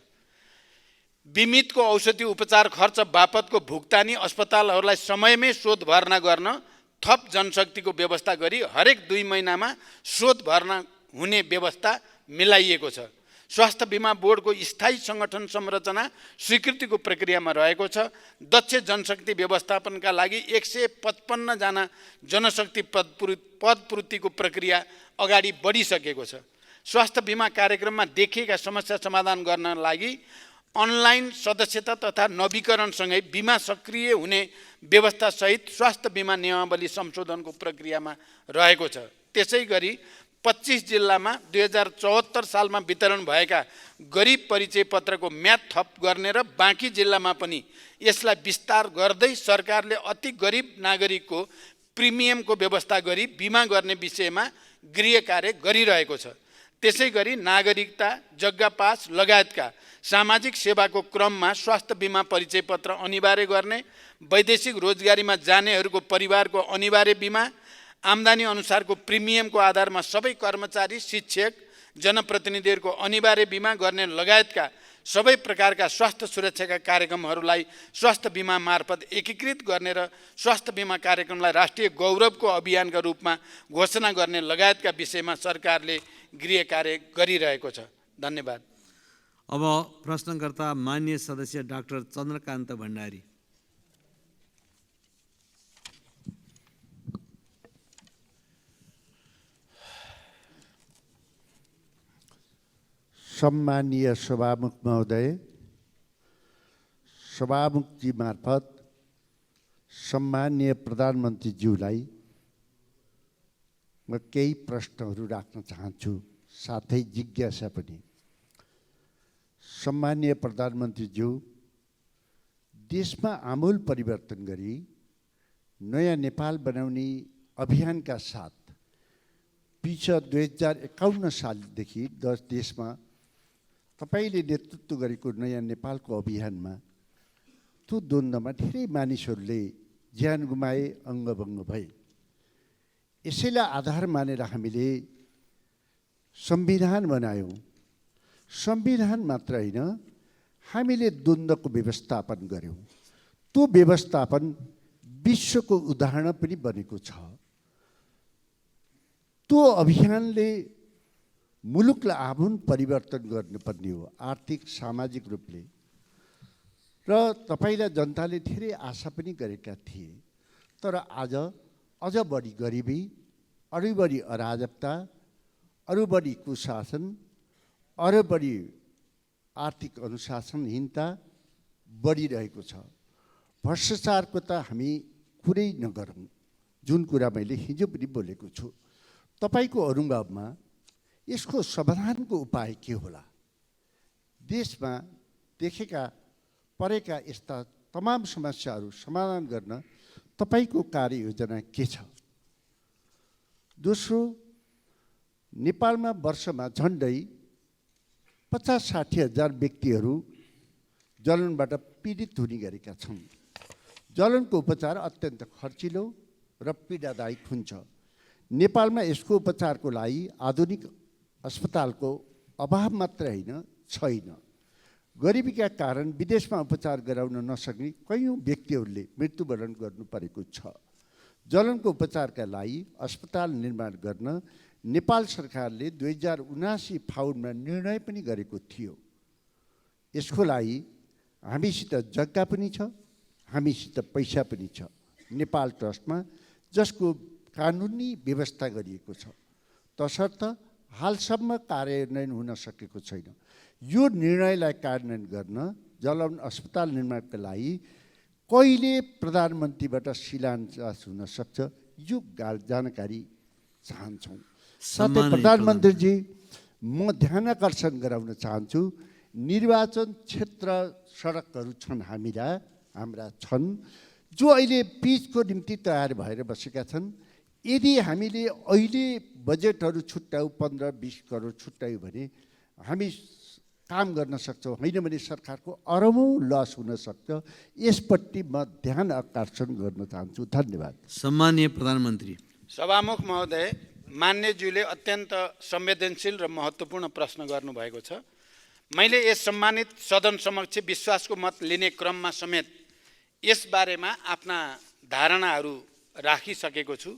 [SPEAKER 1] बिमितको औषधि उपचार खर्च बापतको भुक्तानी अस्पतालहरूलाई समयमै शोध भर्ना गर्न थप जनशक्तिको व्यवस्था गरी हरेक 2 महिनामा शोध भर्ना हुने व्यवस्था मिलाइएको छ। स्वास्थ्य बिमा बोर्डको स्थायी सङ्गठन संरचना स्वीकृतिको प्रक्रियामा रहेको छ। दक्ष जनशक्ति व्यवस्थापनका लागि 155 जना जनशक्ति पदपूर्तिको प्रक्रिया अगाडि बढिसकेको छ। स्वास्थ्य बिमा कार्यक्रममा देखिएका समस्या समाधान गर्न लागि अनलाइन सदस्यता तथा नवीकरणसँगै बिमा सक्रिय हुने व्यवस्थासहित स्वास्थ्य बिमा नियमावली संशोधनको प्रक्रियामा रहेको छ। त्यसै गरी 25 जिल्लामा 2074 सालमा वितरण भएका गरिब परिचय पत्रको म्याद थप गर्ने र बाँकी जिल्लामा पनि यसलाई विस्तार गर्दै सरकारले अति गरिब नागरिकको प्रिमियमको व्यवस्था गरी बिमा गर्ने विषयमा गृह कार्य गरिरहेको छ। त्यसै गरी नागरिकता, जग्गा पास लगायतका सामाजिक सेवाको क्रममा स्वास्थ्य बिमा परिचय पत्र अनिवार्य गर्ने, वैदेशिक रोजगारीमा जानेहरूको परिवारको अनिवार्य बिमा, आम्दानी अनुसारको प्रिमियमको आधारमा सबै कर्मचारी, शिक्षक, जनप्रतिनिधिहरूको अनिवार्य बिमा गर्ने लगायतका सबै प्रकारका स्वास्थ्य सुरक्षाका कार्यक्रमहरूलाई स्वास्थ्य बिमा मार्फत एकीकृत गर्ने र स्वास्थ्य बिमा कार्यक्रमलाई राष्ट्रिय गौरवको अभियानका रूपमा घोषणा गर्ने लगायतका विषयमा सरकारले गृह कार्य गरिरहेको छ। धन्यवाद।
[SPEAKER 2] अब प्रश्नकर्ता माननीय सदस्य डाक्टर चन्द्रकान्त भण्डारी।
[SPEAKER 7] सम्मानीय सभामुख महोदय, सभामुखजी मार्फत सम्मानीय प्रधानमन्त्रीज्यूलाई म केही प्रश्नहरू राख्न चाहन्छु, साथै जिज्ञासा पनि। सम्मानीय प्रधानमन्त्रीज्यू, देशमा आमूल परिवर्तन गरी नयाँ नेपाल बनाउने अभियानका साथ पिछा 2051 सालदेखि देशमा तपाईले नेतृत्व गरेको नयाँ नेपालको अभियानमा त्यो द्वन्द्वमा धेरै मानिसहरूले ज्यान गुमाए, अङ्गभङ्ग भए। यसैलाई आधार मानेर हामीले संविधान बनायौँ। संविधान मात्र होइन, हामीले द्वन्द्वको व्यवस्थापन गर्यौँ। त्यो व्यवस्थापन विश्वको उदाहरण पनि बनेको छ। त्यो अभियानले मुलुकलाई आमूल परिवर्तन गर्नुपर्ने हो, आर्थिक सामाजिक रूपले। र तपाईलाई जनताले धेरै आशा पनि गरेका थिए। तर आज अझ बढी गरिबी, अरू बढी अराजकता, अरू बढी कुशासन, अरू बढी आर्थिक अनुशासनहीनता बढिरहेको छ। भ्रष्टाचारको त हामी कुरै नगरौँ, जुन कुरा मैले हिजो पनि बोलेको छु। तपाईको अनुभवमा यसको समाधानको उपाय के होला? देशमा देखेका परेका यस्ता तमाम समस्याहरू समाधान गर्न तपाईको कार्ययोजना के छ? दोस्रो, नेपालमा वर्षमा झन्डै 50-60 हजार व्यक्तिहरू जलनबाट पीडित हुने गरेका छन्। जलनको उपचार अत्यन्त खर्चिलो र पीडादायक हुन्छ। नेपालमा यसको उपचारको लागि आधुनिक अस्पतालको अभाव मात्र होइन, छैन। गरिबीका कारण विदेशमा उपचार गराउन नसक्ने कयौँ व्यक्तिहरूले मृत्युवरण गर्नु परेको छ। जलनको उपचारका लागि अस्पताल निर्माण गर्न नेपाल सरकारले 2079 फाउनमा निर्णय पनि गरेको थियो। यसको लागि हामीसित जग्गा पनि छ, हामीसित पैसा पनि छ नेपाल ट्रस्टमा, जसको कानुनी व्यवस्था गरिएको छ। तसर्थ हालसम्म कार्यान्वयन हुन सकेको छैन। यो निर्णयलाई कार्यान्वयन गर्न जलवन अस्पताल निर्माणका लागि कहिले प्रधानमन्त्रीबाट शिलान्यास हुन सक्छ, यो जानकारी चाहन्छौँ। साथै प्रधानमन्त्रीजी, म ध्यान आकर्षण गराउन चाहन्छु, निर्वाचन क्षेत्र सडकहरू छन् हाम्रा छन्, जो अहिले पिचको निम्ति तयार भएर बसेका छन्। यदि हामीले अहिले बजेटहरू छुट्यायौँ, 15-20 करोड छुट्यायौँ भने हामी काम गर्न सक्छौँ। होइन भने सरकारको अरबौँ लस हुन सक्छ। यसपट्टि म ध्यान आकर्षण गर्न चाहन्छु। धन्यवाद।
[SPEAKER 2] सम्मानीय प्रधानमन्त्री।
[SPEAKER 1] सभामुख महोदय, मान्यज्यूले अत्यन्त संवेदनशील र महत्त्वपूर्ण प्रश्न गर्नुभएको छ। मैले यस सम्मानित सदन समक्ष विश्वासको मत लिने क्रममा समेत यसबारेमा आफ्ना धारणाहरू राखिसकेको छु।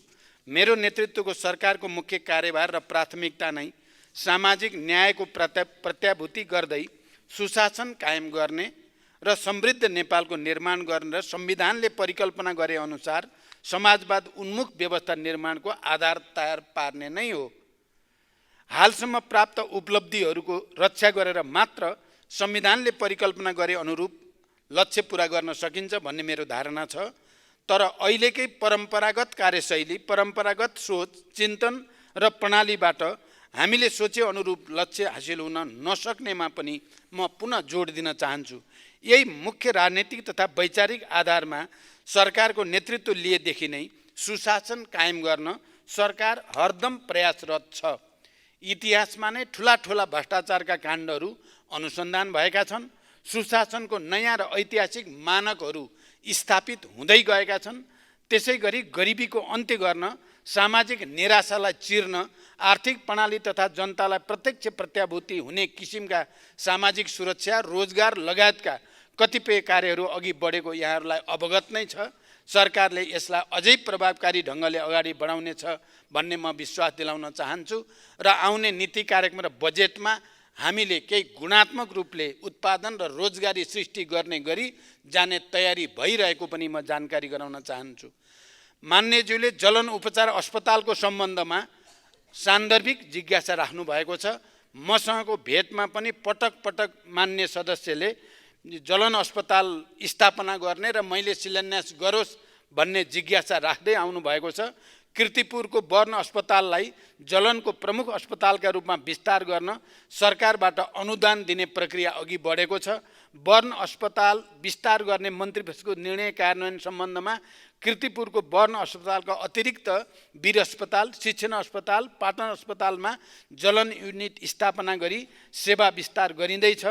[SPEAKER 1] मेरो नेतृत्वको सरकारको मुख्य कार्यभार र प्राथमिकता नै सामाजिक न्यायको प्रत्याभूति गर्दै सुशासन कायम गर्ने र समृद्ध नेपालको निर्माण गर्ने र संविधानले परिकल्पना गरे अनुसार समाजवाद उन्मुख व्यवस्था निर्माणको आधार तयार पार्ने नै हो। हालसम्म प्राप्त उपलब्धिहरूको रक्षा गरेर मात्र संविधानले परिकल्पना गरे अनुरूप लक्ष्य पुरा गर्न सकिन्छ भन्ने मेरो धारणा छ। तर अहिलेकै परम्परागत कार्यशैली, परम्परागत सोच, चिन्तन र प्रणालीबाट हामीले सोचे अनुरूप लक्ष्य हासिल हुन नसक्नेमा पनि म पुनः जोड दिन चाहन्छु। यही मुख्य राजनीतिक तथा वैचारिक आधारमा सरकारको नेतृत्व लिएदेखि नै सुशासन कायम गर्न सरकार हरदम प्रयासरत छ। इतिहासमा नै ठुला ठुला भ्रष्टाचारका काण्डहरू अनुसन्धान भएका छन्। सुशासनको नयाँ र ऐतिहासिक मानकहरू स्थापित हुँदै गएका छन्। त्यसै गरी गरिबीको अन्त्य गर्न, सामाजिक निराशालाई चिर्न, आर्थिक प्रणाली तथा जनतालाई प्रत्यक्ष प्रत्याभूति हुने किसिमका सामाजिक सुरक्षा, रोजगार लगायतका कतिपय कार्यहरू अघि बढेको यहाँहरूलाई अवगत नै छ। सरकारले यसलाई अझै प्रभावकारी ढङ्गले अगाडि बढाउनेछ भन्ने म विश्वास दिलाउन चाहन्छु र आउने नीति कार्यक्रम र बजेटमा हामीले केही गुणात्मक रूपले उत्पादन र रोजगारी सृष्टि गर्ने गरी जाने तयारी भइरहेको पनि म जानकारी गराउन चाहन्छु। मान्यज्यूले जलन उपचार अस्पतालको सम्बन्धमा सान्दर्भिक जिज्ञासा राख्नु भएको छ। मसँगको भेटमा पनि पटक पटक मान्य सदस्यले जलन अस्पताल स्थापना गर्ने र मैले शिलान्यास गरोस् भन्ने जिज्ञासा राख्दै आउनु भएको छ। कीर्तिपुरको वर्ण अस्पताललाई जलनको प्रमुख अस्पतालका रूपमा विस्तार गर्न सरकारबाट अनुदान दिने प्रक्रिया अघि बढेको छ। वर्ण अस्पताल विस्तार गर्ने मन्त्रीपरिषदको निर्णय कार्यान्वयन सम्बन्धमा कीर्तिपुरको वर्ण अस्पतालका अतिरिक्त वीर अस्पताल, शिक्षण अस्पताल, पाटन अस्पतालमा जलन युनिट स्थापना गरी सेवा विस्तार गरिँदैछ।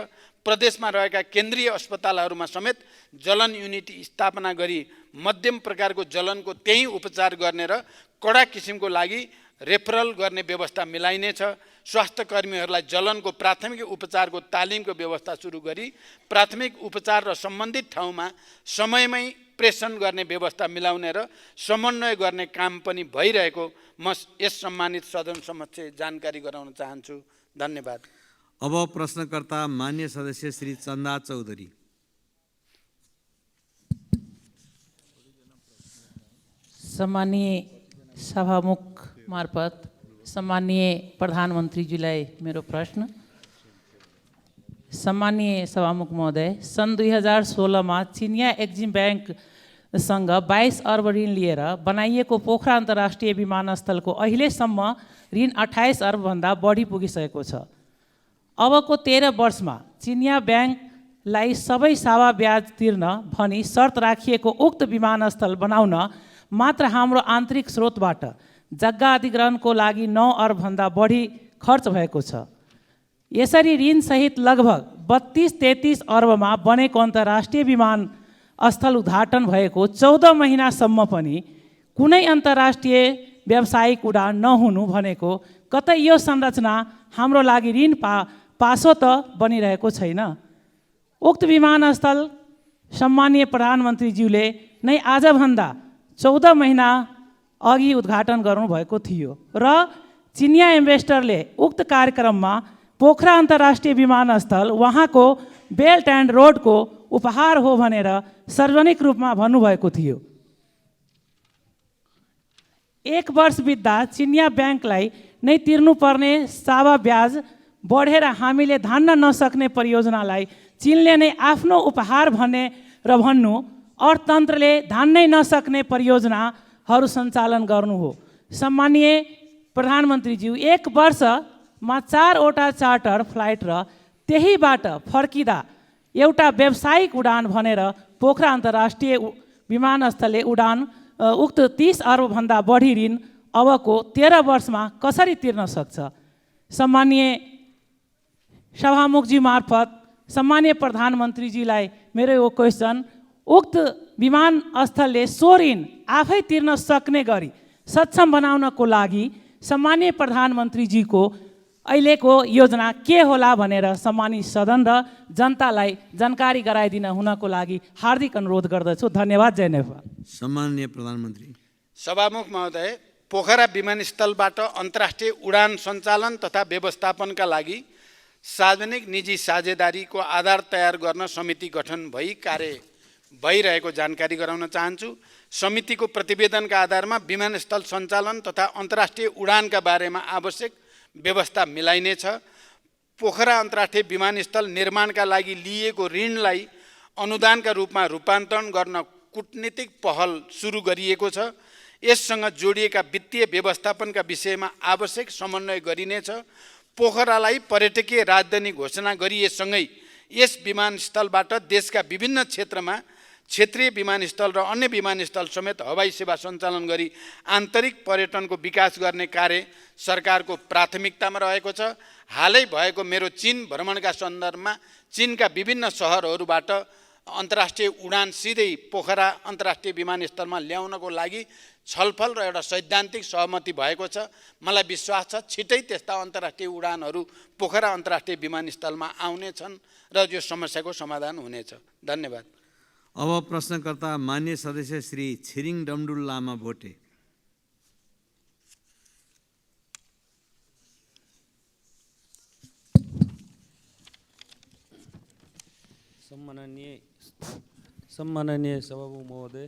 [SPEAKER 1] प्रदेशमा रहेका केन्द्रीय अस्पतालहरूमा समेत जलन युनिट स्थापना गरी मध्यम प्रकारको जलनको त्यही उपचार गर्ने र कडा किसिमको लागि रेफरल गर्ने व्यवस्था मिलाइनेछ। स्वास्थ्य कर्मीहरूलाई जलनको प्राथमिक उपचारको तालिमको व्यवस्था सुरु गरी प्राथमिक उपचार र सम्बन्धित ठाउँमा समयमै प्रेषण गर्ने व्यवस्था मिलाउने र समन्वय गर्ने काम पनि भइरहेको म यस सम्मानित सदन समक्ष जानकारी गराउन चाहन्छु। धन्यवाद।
[SPEAKER 2] अब प्रश्नकर्ता मान्य सदस्य श्री चन्दा चौधरी।
[SPEAKER 8] सम्मानीय सभामुख मार्फत सम्मानीय प्रधानमन्त्रीजीलाई मेरो प्रश्न। सम्मानीय सभामुख महोदय, सन् 2016 चिनिया एक्जिम ब्याङ्कसँग 22 अर्ब ऋण लिएर बनाइएको पोखरा अन्तर्राष्ट्रिय विमानस्थलको अहिलेसम्म ऋण 28 अर्बभन्दा बढी पुगिसकेको छ। अबको 13 वर्षमा चिनिया ब्याङ्कलाई सबै सावा ब्याज तिर्न भनी शर्त राखिएको उक्त विमानस्थल बनाउन मात्र हाम्रो आन्तरिक स्रोतबाट जग्गा अधिग्रहणको लागि 9 अर्बभन्दा बढी खर्च भएको छ। यसरी ऋणसहित लगभग 32-33 अर्बमा बनेको अन्तर्राष्ट्रिय विमानस्थल उद्घाटन भएको 14 महिनासम्म पनि कुनै अन्तर्राष्ट्रिय व्यावसायिक उडान नहुनु भनेको कतै यो संरचना हाम्रो लागि ऋण पासो त बनिरहेको छैन। उक्त विमानस्थल सम्मानीय प्रधानमन्त्रीज्यूले नै आजभन्दा 14 महिना अघि उद्घाटन गर्नुभएको थियो र चिनिया इन्भेस्टरले उक्त कार्यक्रममा पोखरा अन्तर्राष्ट्रिय विमानस्थल उहाँको बेल्ट एन्ड रोडको उपहार हो भनेर सार्वजनिक रूपमा भन्नुभएको थियो। 1 वर्ष बित्दा चिनिया ब्याङ्कलाई नै तिर्नुपर्ने सावा ब्याज बढेर हामीले धान्न नसक्ने परियोजनालाई चीनले नै आफ्नो उपहार भन्ने र भन्नु अर्थतन्त्रले धान्नै नसक्ने परियोजनाहरू सञ्चालन गर्नु हो। सम्मानीय प्रधानमन्त्रीज्यू, 1 वर्षमा 4 वटा चार्टर फ्लाइट र त्यहीबाट फर्किँदा एउटा व्यावसायिक उडान भनेर पोखरा अन्तर्राष्ट्रिय विमानस्थलले उडान उक्त 30 अर्बभन्दा बढी ऋण अबको 13 वर्षमा कसरी तिर्न सक्छ? सम्मानीय सभामुखजी मार्फत सम्मानीय प्रधानमन्त्रीजीलाई मेरो यो क्वेसन, उक्त विमानस्थलले सो ऋण आफै तिर्न सक्ने गरी सक्षम बनाउनको लागि सम्मानीय प्रधानमन्त्रीजीको अहिलेको योजना के होला भनेर सम्मानित सदन र जनतालाई जानकारी गराइदिन हुनको लागि हार्दिक अनुरोध गर्दछु। धन्यवाद। जय नेपाल।
[SPEAKER 2] सम्माननीय प्रधानमन्त्री।
[SPEAKER 1] सभामुख महोदय, पोखरा विमानस्थलबाट अन्तर्राष्ट्रिय उडान सञ्चालन तथा व्यवस्थापनका लागि सार्वजनिक निजी साझेदारीको आधार तयार गर्न समिति गठन भई कार्य भइरहेको जानकारी गराउन चाहन्छु। समितिको प्रतिवेदनका आधारमा विमानस्थल सञ्चालन तथा अन्तर्राष्ट्रिय उडानका बारेमा आवश्यक व्यवस्था मिलाइनेछ। पोखरा अन्तर्राष्ट्रिय विमानस्थल निर्माणका लागि लिएको ऋणलाई अनुदानका रूपमा रूपान्तरण गर्न कूटनीतिक पहल सुरु गरिएको छ। यससँग जोडिएका वित्तीय व्यवस्थापनका विषयमा आवश्यक समन्वय गरिनेछ। पोखरालाई पर्यटकीय राजधानी घोषणा गरिएसँगै यस विमानस्थलबाट देशका विभिन्न क्षेत्रमा क्षेत्रीय विमानस्थल र अन्य विमानस्थल समेत हवाई सेवा सञ्चालन गरी आन्तरिक पर्यटनको विकास गर्ने कार्य सरकारको प्राथमिकतामा रहेको छ। हालै भएको मेरो चीन भ्रमणका सन्दर्भमा चीनका विभिन्न सहरहरूबाट अन्तर्राष्ट्रिय उडान सिधै पोखरा अन्तर्राष्ट्रिय विमानस्थलमा ल्याउनको लागि छलफल र एउटा सैद्धान्तिक सहमति भएको छ। मलाई विश्वास छ छिटै त्यस्ता अन्तर्राष्ट्रिय उडानहरू पोखरा अन्तर्राष्ट्रिय विमानस्थलमा आउनेछन् र यो समस्याको समाधान हुनेछ। धन्यवाद।
[SPEAKER 2] अब प्रश्नकर्ता मान्य सदस्य श्री छिरिङ डमडुल लामा भोटे।
[SPEAKER 9] सम्माननीय सभामुख महोदय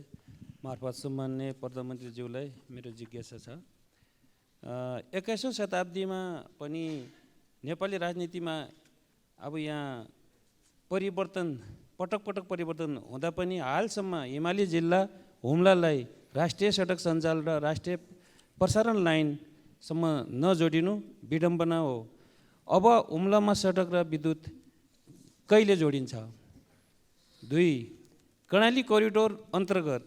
[SPEAKER 9] मार्फत सम्माननीय प्रधानमन्त्रीज्यूलाई मेरो जिज्ञासा छ। 21औं शताब्दीमा पनि नेपाली राजनीतिमा अब यहाँ परिवर्तन पटक परिवर्तन हुँदा पनि हालसम्म हिमाली जिल्ला हुम्लालाई राष्ट्रिय सडक सञ्जाल र राष्ट्रिय प्रसारण लाइनसम्म नजोडिनु विडम्बना हो। अब हुम्लामा सडक र विद्युत कहिले जोडिन्छ? 2. कर्णाली कोरिडोर अन्तर्गत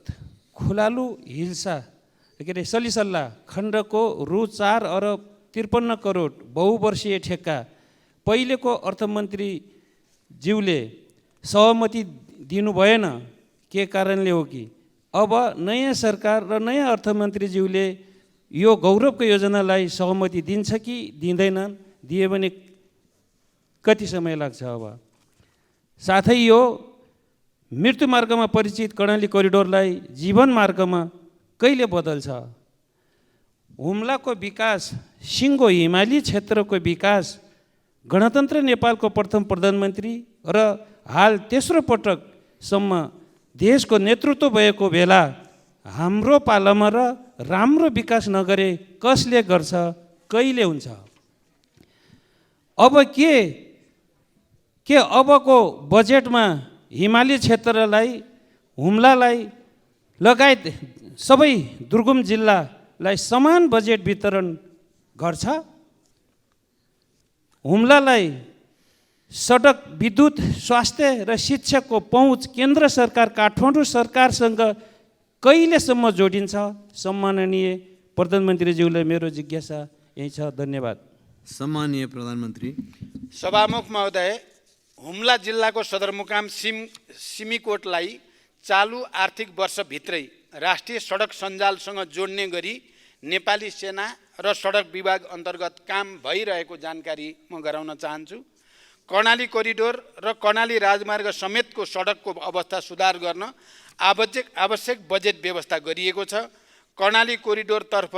[SPEAKER 9] खुलालु हिल्सा सलिसल्ला खण्डको रु 4 अरब 53 करोड बहुवर्षीय ठेक्का पहिलेको अर्थमन्त्रीज्यूले सहमति दिनु भएन, के कारणले हो कि अब नयाँ सरकार र नयाँ अर्थमन्त्रीज्यूले यो गौरवको योजनालाई सहमति दिन्छ कि दिँदैनन्? दिए भने कति समय लाग्छ? अब साथै यो मृत्यु मार्गमा परिचित कर्णाली कोरिडोरलाई जीवन मार्गमा कहिले बदल्छ? हुम्लाको विकास, सिङ्गो हिमाली क्षेत्रको विकास गणतन्त्र नेपालको प्रथम प्रधानमन्त्री र हाल तेस्रो पटकसम्म देशको नेतृत्व भएको बेला हाम्रो पालामा र राम्रो विकास नगरे कसले गर्छ? कहिले हुन्छ? अब के अबको बजेटमा हिमाली क्षेत्रलाई, हुम्लालाई लगायत सबै दुर्गम जिल्लालाई समान बजेट वितरण गर्छ? हुम्लालाई सडक, विद्युत, स्वास्थ्य र शिक्षाको पहुँच केन्द्र सरकार काठमाडौँ सरकारसँग कहिलेसम्म जोडिन्छ? सम्माननीय प्रधानमन्त्रीज्यूलाई मेरो जिज्ञासा यही छ। धन्यवाद।
[SPEAKER 2] सम्माननीय प्रधानमन्त्री।
[SPEAKER 1] सभामुख महोदय, हुम्ला जिल्लाको सदरमुकाम सिमीकोटलाई चालु आर्थिक वर्षभित्रै राष्ट्रिय सडक सञ्जालसँग जोड्ने गरी नेपाली सेना र सडक विभाग अन्तर्गत काम भइरहेको जानकारी म गराउन चाहन्छु। कर्णाली कोरिडोर र कर्णाली राजमार्ग समेतको सडकको अवस्था सुधार गर्न आवश्यक बजेट व्यवस्था गरिएको छ। कर्णाली कोरिडोरतर्फ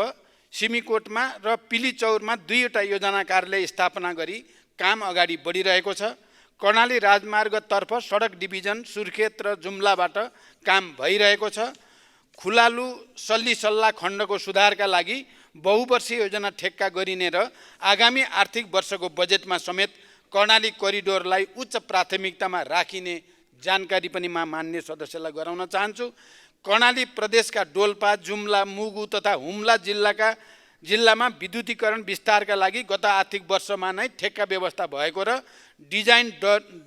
[SPEAKER 1] सिमीकोटमा र पिलीचौरमा 2वटा योजना कार्यालय स्थापना गरी काम अगाडि बढिरहेको छ। कर्णाली राजमार्गतर्फ सडक डिभिजन सुर्खेत र जुम्लाबाट काम भइरहेको छ। खुलालु सल्लिसल्ला खण्डको सुधारका लागि बहुवर्षीय योजना ठेक्का गरिने र आगामी आर्थिक वर्षको बजेटमा समेत कर्णाली कोरिडोरलाई उच्च प्राथमिकतामा राखिने जानकारी पनि म मान्य सदस्यलाई गराउन चाहन्छु। कर्णाली प्रदेशका डोल्पा, जुम्ला, मुगु तथा हुम्ला जिल्लामा विद्युतीकरण विस्तारका लागि गत आर्थिक वर्षमा नै ठेक्का व्यवस्था भएको र डिजाइन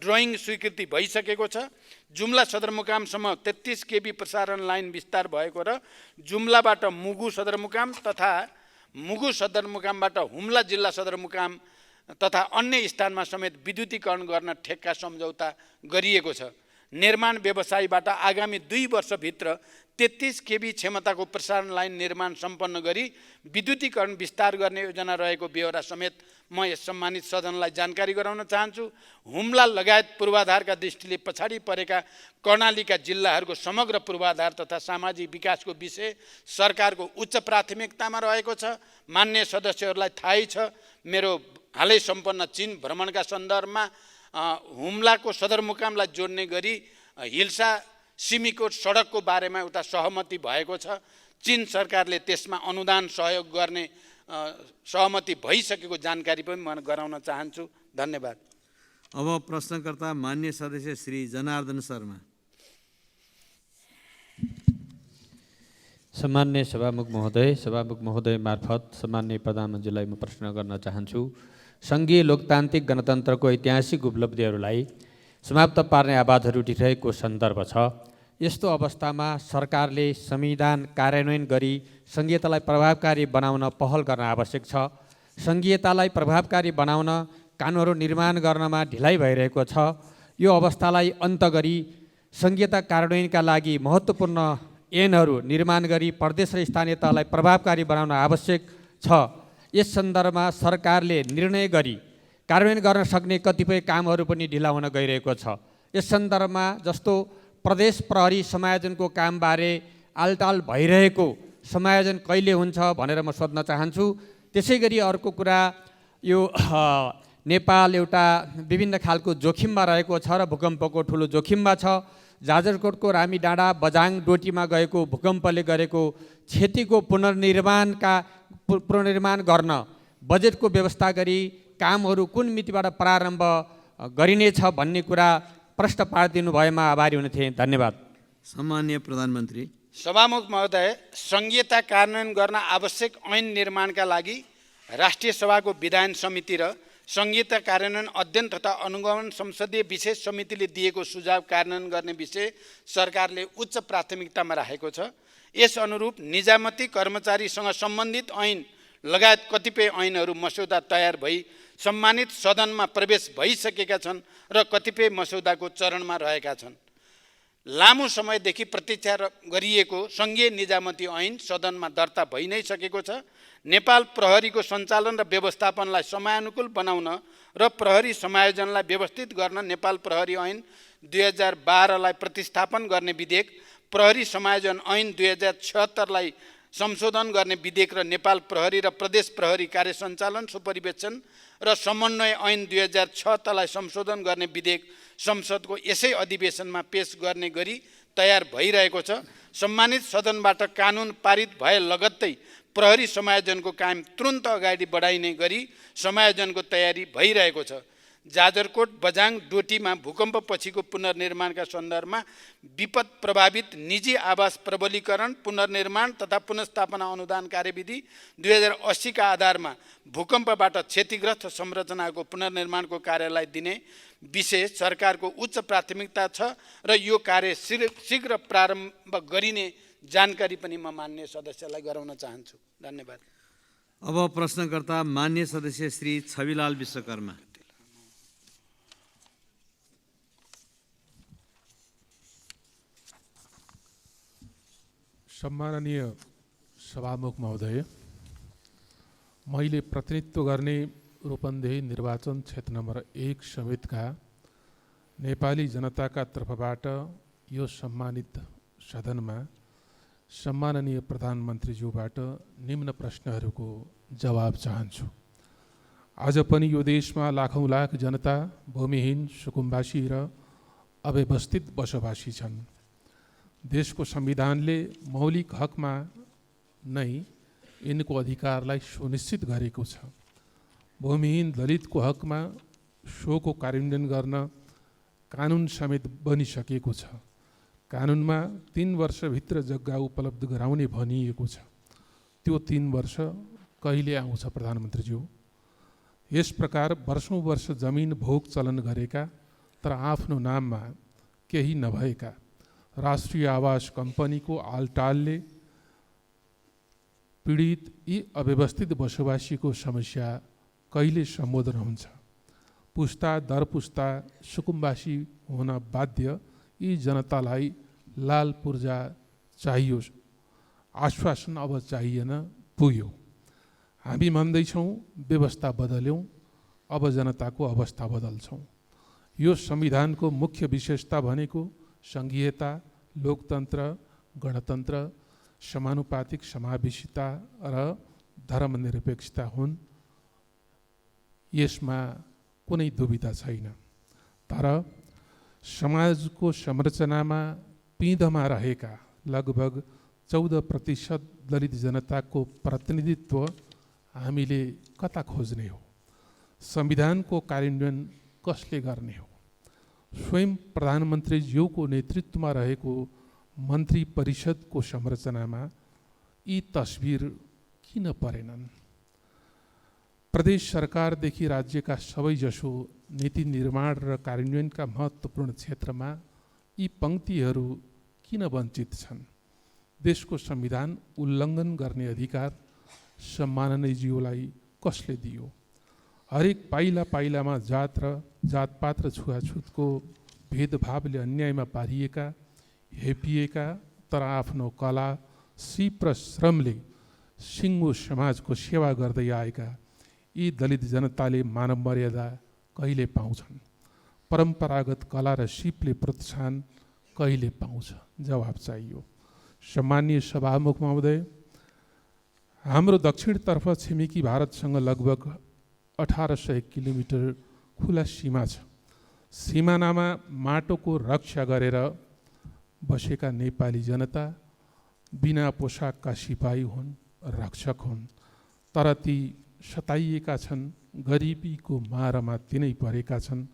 [SPEAKER 1] ड्रइङ स्वीकृति भइसकेको छ। जुम्ला सदरमुकामसम्म 33 केबी प्रसारण लाइन विस्तार भएको र जुम्लाबाट मुगु सदरमुकाम तथा मुगु सदरमुकामबाट हुम्ला जिल्ला सदरमुकाम तथा अन्य स्थानमा समेत विद्युतीकरण गर्न ठेक्का सम्झौता गरिएको छ। निर्माण व्यवसायीबाट आगामी 2 वर्षभित्र 33 केबी क्षमताको प्रसारण लाइन निर्माण सम्पन्न गरी विद्युतीकरण विस्तार गर्ने योजना रहेको बेहोरा समेत म यस सम्मानित सदनलाई जानकारी गराउन चाहन्छु। हुम्ला लगायत पूर्वाधारका दृष्टिले पछाडि परेका कर्णालीका जिल्लाहरूको समग्र पूर्वाधार तथा सामाजिक विकासको विषय सरकारको उच्च प्राथमिकतामा रहेको छ। मान्य सदस्यहरूलाई थाहै छ, मेरो हालै सम्पन्न चीन भ्रमणका सन्दर्भमा हुम्लाको सदरमुकामलाई जोड्ने गरी हिल्सा सिमीकोट सडकको बारेमा एउटा सहमति भएको छ। चीन सरकारले त्यसमा अनुदान सहयोग गर्ने सहमति भइसकेको जानकारी पनि म गराउन चाहन्छु। धन्यवाद।
[SPEAKER 2] अब प्रश्नकर्ता मान्य सदस्य श्री जनार्दन शर्मा।
[SPEAKER 10] सम्मान्य सभामुख महोदय मार्फत सम्मान्य प्रधानमन्त्रीलाई म प्रश्न गर्न चाहन्छु। सङ्घीय लोकतान्त्रिक गणतन्त्रको ऐतिहासिक उपलब्धिहरूलाई समाप्त पार्ने आवाजहरू उठिरहेको सन्दर्भ छ। यस्तो अवस्थामा सरकारले संविधान कार्यान्वयन गरी सङ्घीयतालाई प्रभावकारी बनाउन पहल गर्न आवश्यक छ। सङ्घीयतालाई प्रभावकारी बनाउन कानुनहरू निर्माण गर्नमा ढिलाइ भइरहेको छ। यो अवस्थालाई अन्त गरी सङ्घीयता कार्यान्वयनका लागि महत्त्वपूर्ण ऐनहरू निर्माण गरी प्रदेश र स्थानीय तहलाई प्रभावकारी बनाउन आवश्यक छ। यस सन्दर्भमा सरकारले निर्णय गरी कार्यान्वयन गर्न सक्ने कतिपय कामहरू पनि ढिला हुन गइरहेको छ। यस सन्दर्भमा जस्तो प्रदेश प्रहरी समायोजनको कामबारे आलटाल भइरहेको समायोजन कहिले हुन्छ भनेर म सोध्न चाहन्छु। त्यसै गरी अर्को कुरा, यो नेपाल एउटा विभिन्न खालको जोखिममा रहेको छ र भूकम्पको ठुलो जोखिममा छ। जाजरकोटको रामीडाँडा बझाङ डोटीमा गएको भूकम्पले गरेको क्षतिको पुनर्निर्माण गर्न बजेटको व्यवस्था गरी कामहरू कुन मितिबाट प्रारम्भ गरिनेछ भन्ने कुरा प्रश्न पारिदिनु भएमा आभारी हुने थिएँ। धन्यवाद।
[SPEAKER 2] सम्मान्य प्रधानमन्त्री।
[SPEAKER 1] सभामुख महोदय, सङ्घीयता कार्यान्वयन गर्न आवश्यक ऐन निर्माणका लागि राष्ट्रिय सभाको विधान समिति र सङ्घीयता कार्यान्वयन अध्ययन तथा अनुगमन संसदीय विशेष समितिले दिएको सुझाव कार्यान्वयन गर्ने विषय सरकारले उच्च प्राथमिकतामा राखेको छ। यस अनुरूप निजामती कर्मचारीसँग सम्बन्धित ऐन लगायत कतिपय ऐनहरू मस्यौदा तयार भई सम्मानित सदनमा प्रवेश भइसकेका छन् र कतिपय मस्यौदाको चरणमा रहेका छन्। लामो समयदेखि प्रतीक्षा गरिएको सङ्घीय निजामती ऐन सदनमा दर्ता भइ नै सकेको छ। नेपाल प्रहरीको सञ्चालन र व्यवस्थापनलाई समयानुकूल बनाउन र प्रहरी समायोजनलाई व्यवस्थित गर्न नेपाल प्रहरी ऐन 2012लाई प्रतिस्थापन गर्ने विधेयक, प्रहरी समायोजन ऐन 2076लाई संशोधन गर्ने विधेयक र नेपाल प्रहरी र प्रदेश प्रहरी कार्य सञ्चालन सुपरिवेक्षण र समन्वय ऐन 2076लाई संशोधन गर्ने विधेयक संसदको यसै अधिवेशनमा पेश गर्ने गरी तयार भइरहेको छ। सम्मानित सदनबाट कानुन पारित भए लगत्तै प्रहरी समायोजनको काम तुरन्त अगाडि बढाइने गरी समायोजनको तयारी भइरहेको छ। जाजरकोट बझाङ डोटीमा भूकम्प पछिको पुनर्निर्माणका सन्दर्भमा विपद प्रभावित निजी आवास प्रबलीकरण, पुनर्निर्माण तथा पुनर्स्थापना अनुदान कार्यविधि 2080 का आधारमा भूकम्पबाट क्षतिग्रस्त संरचनाको पुनर्निर्माणको कार्यलाई दिने विषय सरकारको उच्च प्राथमिकता छ र यो कार्य शीघ्र प्रारम्भ गरिने जानकारी पनि म मान्य सदस्यलाई गराउन चाहन्छु। धन्यवाद।
[SPEAKER 2] अब प्रश्नकर्ता मान्य सदस्य श्री छविलाल विश्वकर्मा।
[SPEAKER 11] सम्माननीय सभामुख महोदय, मैले प्रतिनिधित्व गर्ने रूपन्देही निर्वाचन क्षेत्र नम्बर 1 समेतका नेपाली जनताका तर्फबाट यो सम्मानित सदनमा सम्माननीय प्रधानमन्त्रीज्यूबाट निम्न प्रश्नहरूको जवाब चाहन्छु। आज पनि यो देशमा लाखौँ लाख जनता भूमिहीन, सुकुम्बासी र अव्यवस्थित बसोबासी छन्। देशको संविधानले मौलिक हकमा नै यिनको अधिकारलाई सुनिश्चित गरेको छ। भूमिहीन दलितको हकमा सोको कार्यान्वयन गर्न कानुन समेत बनिसकेको छ। कानुनमा 3 वर्षभित्र जग्गा उपलब्ध गराउने भनिएको छ। त्यो 3 वर्ष कहिले आउँछ प्रधानमन्त्रीज्यू? यस प्रकार वर्षौँ वर्ष जमिन भोग चलन गरेका तर आफ्नो नाममा केही नभएका राष्ट्रिय आवास कम्पनीको आलटालले पीडित यी अव्यवस्थित बसोबासीको समस्या कहिले सम्बोधन हुन्छ? पुस्ता दर पुस्ता सुकुम्बासी हुन बाध्य यी जनतालाई लाल पूर्जा चाहियो, आश्वासन अब चाहिएन, पुग्यो। हामी भन्दैछौँ व्यवस्था बदल्यौँ, अब जनताको अवस्था बदल्छौँ। यो संविधानको मुख्य विशेषता भनेको सङ्घीयता, लोकतन्त्र, गणतन्त्र, समानुपातिक समावेशिता र धर्मनिरपेक्षता हुन्। यसमा कुनै दुविधा छैन। तर समाजको संरचनामा पिँधमा रहेका लगभग 14% दलित जनताको प्रतिनिधित्व हामीले कता खोज्ने हो? संविधानको कार्यान्वयन कसले गर्ने हो? स्वयं प्रधानमन्त्रीज्यूको नेतृत्वमा रहेको मन्त्री परिषदको संरचनामा यी तस्बिर किन परेनन्? प्रदेश सरकारदेखि राज्यका सबैजसो नीति निर्माण र कार्यान्वयनका महत्त्वपूर्ण क्षेत्रमा यी पङ्क्तिहरू किन वञ्चित छन्? देशको संविधान उल्लङ्घन गर्ने अधिकार सम्माननीयज्यूलाई कसले दियो? हरेक पाइला पाइलामा जातपात र छुवाछुतको भेदभावले अन्यायमा पारिएका, हेपिएका तर आफ्नो कला, सिप र श्रमले सिङ्गो समाजको सेवा गर्दै आएका यी दलित जनताले मानव मर्यादा कहिले पाउँछन्? परम्परागत कला र सिपले प्रोत्साहन कहिले पाउँछ? जवाब चाहियो। सम्मानीय सभामुख महोदय, हाम्रो दक्षिणतर्फ छिमेकी भारतसँग लगभग 1800 किलोमिटर खुला सीमा छ। सिमानामा माटोको रक्षा गरेर बसेका नेपाली जनता बिना पोसाकका सिपाही हुन्, रक्षक हुन्। तर ती सताइएका छन्, गरिबीको मारमा तिनै परेका छन्।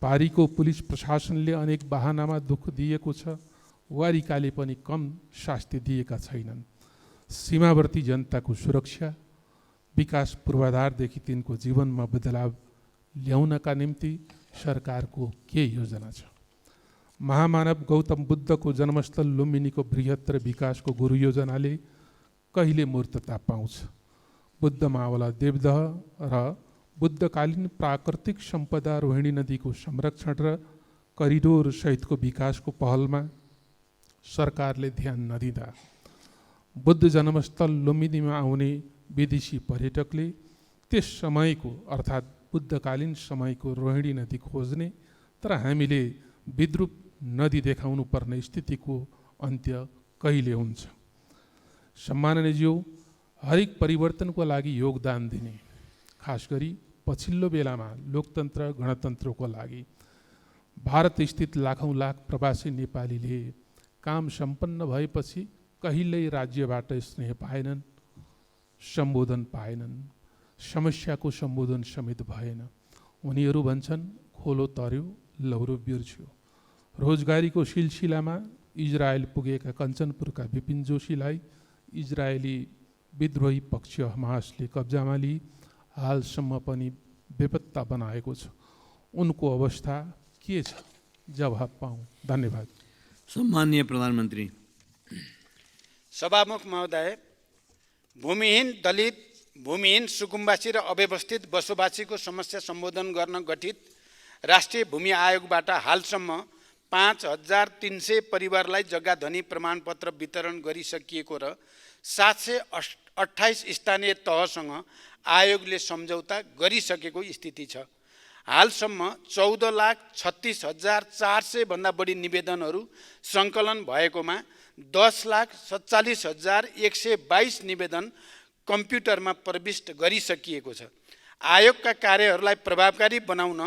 [SPEAKER 11] पारीको पुलिस प्रशासनले अनेक बहानामा दुःख दिएको छ, वारिकाले पनि कम शास्ति दिएका छैनन्। सीमावर्ती जनताको सुरक्षा, विकास पूर्वाधारदेखि तिनको जीवनमा बदलाव ल्याउनका निम्ति सरकारको के योजना छ? महामानव गौतम बुद्धको जन्मस्थल लुम्बिनीको बृहत्तर विकासको गुरु योजनाले कहिले मूर्तता पाउँछ? बुद्ध मावला देवदह र बुद्धकालीन प्राकृतिक सम्पदा रोहिणी नदीको संरक्षण र करिडोर सहितको विकासको पहलमा सरकारले ध्यान नदिँदा बुद्ध जन्मस्थल लुम्बिनीमा आउने विदेशी पर्यटकले त्यस समयको अर्थात् बुद्धकालीन समयको रोहिणी नदी खोज्ने, तर हामीले विद्रूप नदी देखाउनु पर्ने स्थितिको अन्त्य कहिले हुन्छ? सम्माननीयज्यू, हरेक परिवर्तनको लागि योगदान दिने, खास गरी पछिल्लो बेलामा लोकतन्त्र गणतन्त्रको लागि भारत स्थित लाखौँ लाख प्रवासी नेपालीले काम सम्पन्न भएपछि कहिल्यै राज्यबाट स्नेह पाएनन्, सम्बोधन पाएनन्, समस्याको सम्बोधन समेत भएन। उनीहरू भन्छन् खोलो तर्यो, लौरो बिर्स्यो। रोजगारीको सिलसिलामा इजरायल पुगेका कञ्चनपुरका विपिन जोशीलाई इजरायली विद्रोही पक्ष हमासले कब्जामा लिई हालसम्म पनि बेपत्ता बनाएको छ। उनको अवस्था के छ? जवाब पाऊँ। धन्यवाद।
[SPEAKER 2] सम्माननीय प्रधानमन्त्री।
[SPEAKER 1] सभामुख महोदय, भूमिहीन दलित, भूमिहीन सुकुम्बासी र अव्यवस्थित बसोबासीको समस्या सम्बोधन गर्न गठित राष्ट्रिय भूमि आयोगबाट हालसम्म 5300 परिवारलाई जग्गा धनी प्रमाणपत्र वितरण गरिसकिएको र 728 स्थानीय तहसँग आयोगले सम्झौता गरिसकेको स्थिति छ। हालसम्म 14,36,400 भन्दा बढी निवेदनहरू सङ्कलन भएकोमा 10,47,122 निवेदन कम्प्युटरमा प्रविष्ट गरिसकिएको छ। आयोगका कार्यहरूलाई प्रभावकारी बनाउन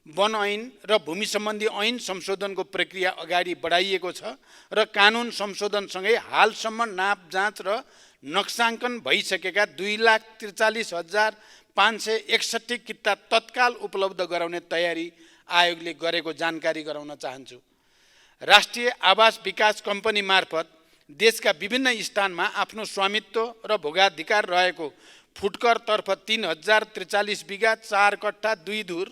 [SPEAKER 1] वन ऐन र भूमि सम्बन्धी ऐन संशोधनको प्रक्रिया अगाडि बढाइएको छ र कानुन संशोधनसँगै हालसम्म नाप जाँच र नक्साङ्कन भइसकेका 2,43,561 किता तत्काल उपलब्ध गराउने तयारी आयोगले गरेको जानकारी गराउन चाहन्छु। राष्ट्रिय आवास विकास कम्पनी मार्फत देशका विभिन्न स्थानमा आफ्नो स्वामित्व र भोगाधिकार रहेको फुटकरतर्फ 3,043 बिघा 4 कट्ठा 2 धुर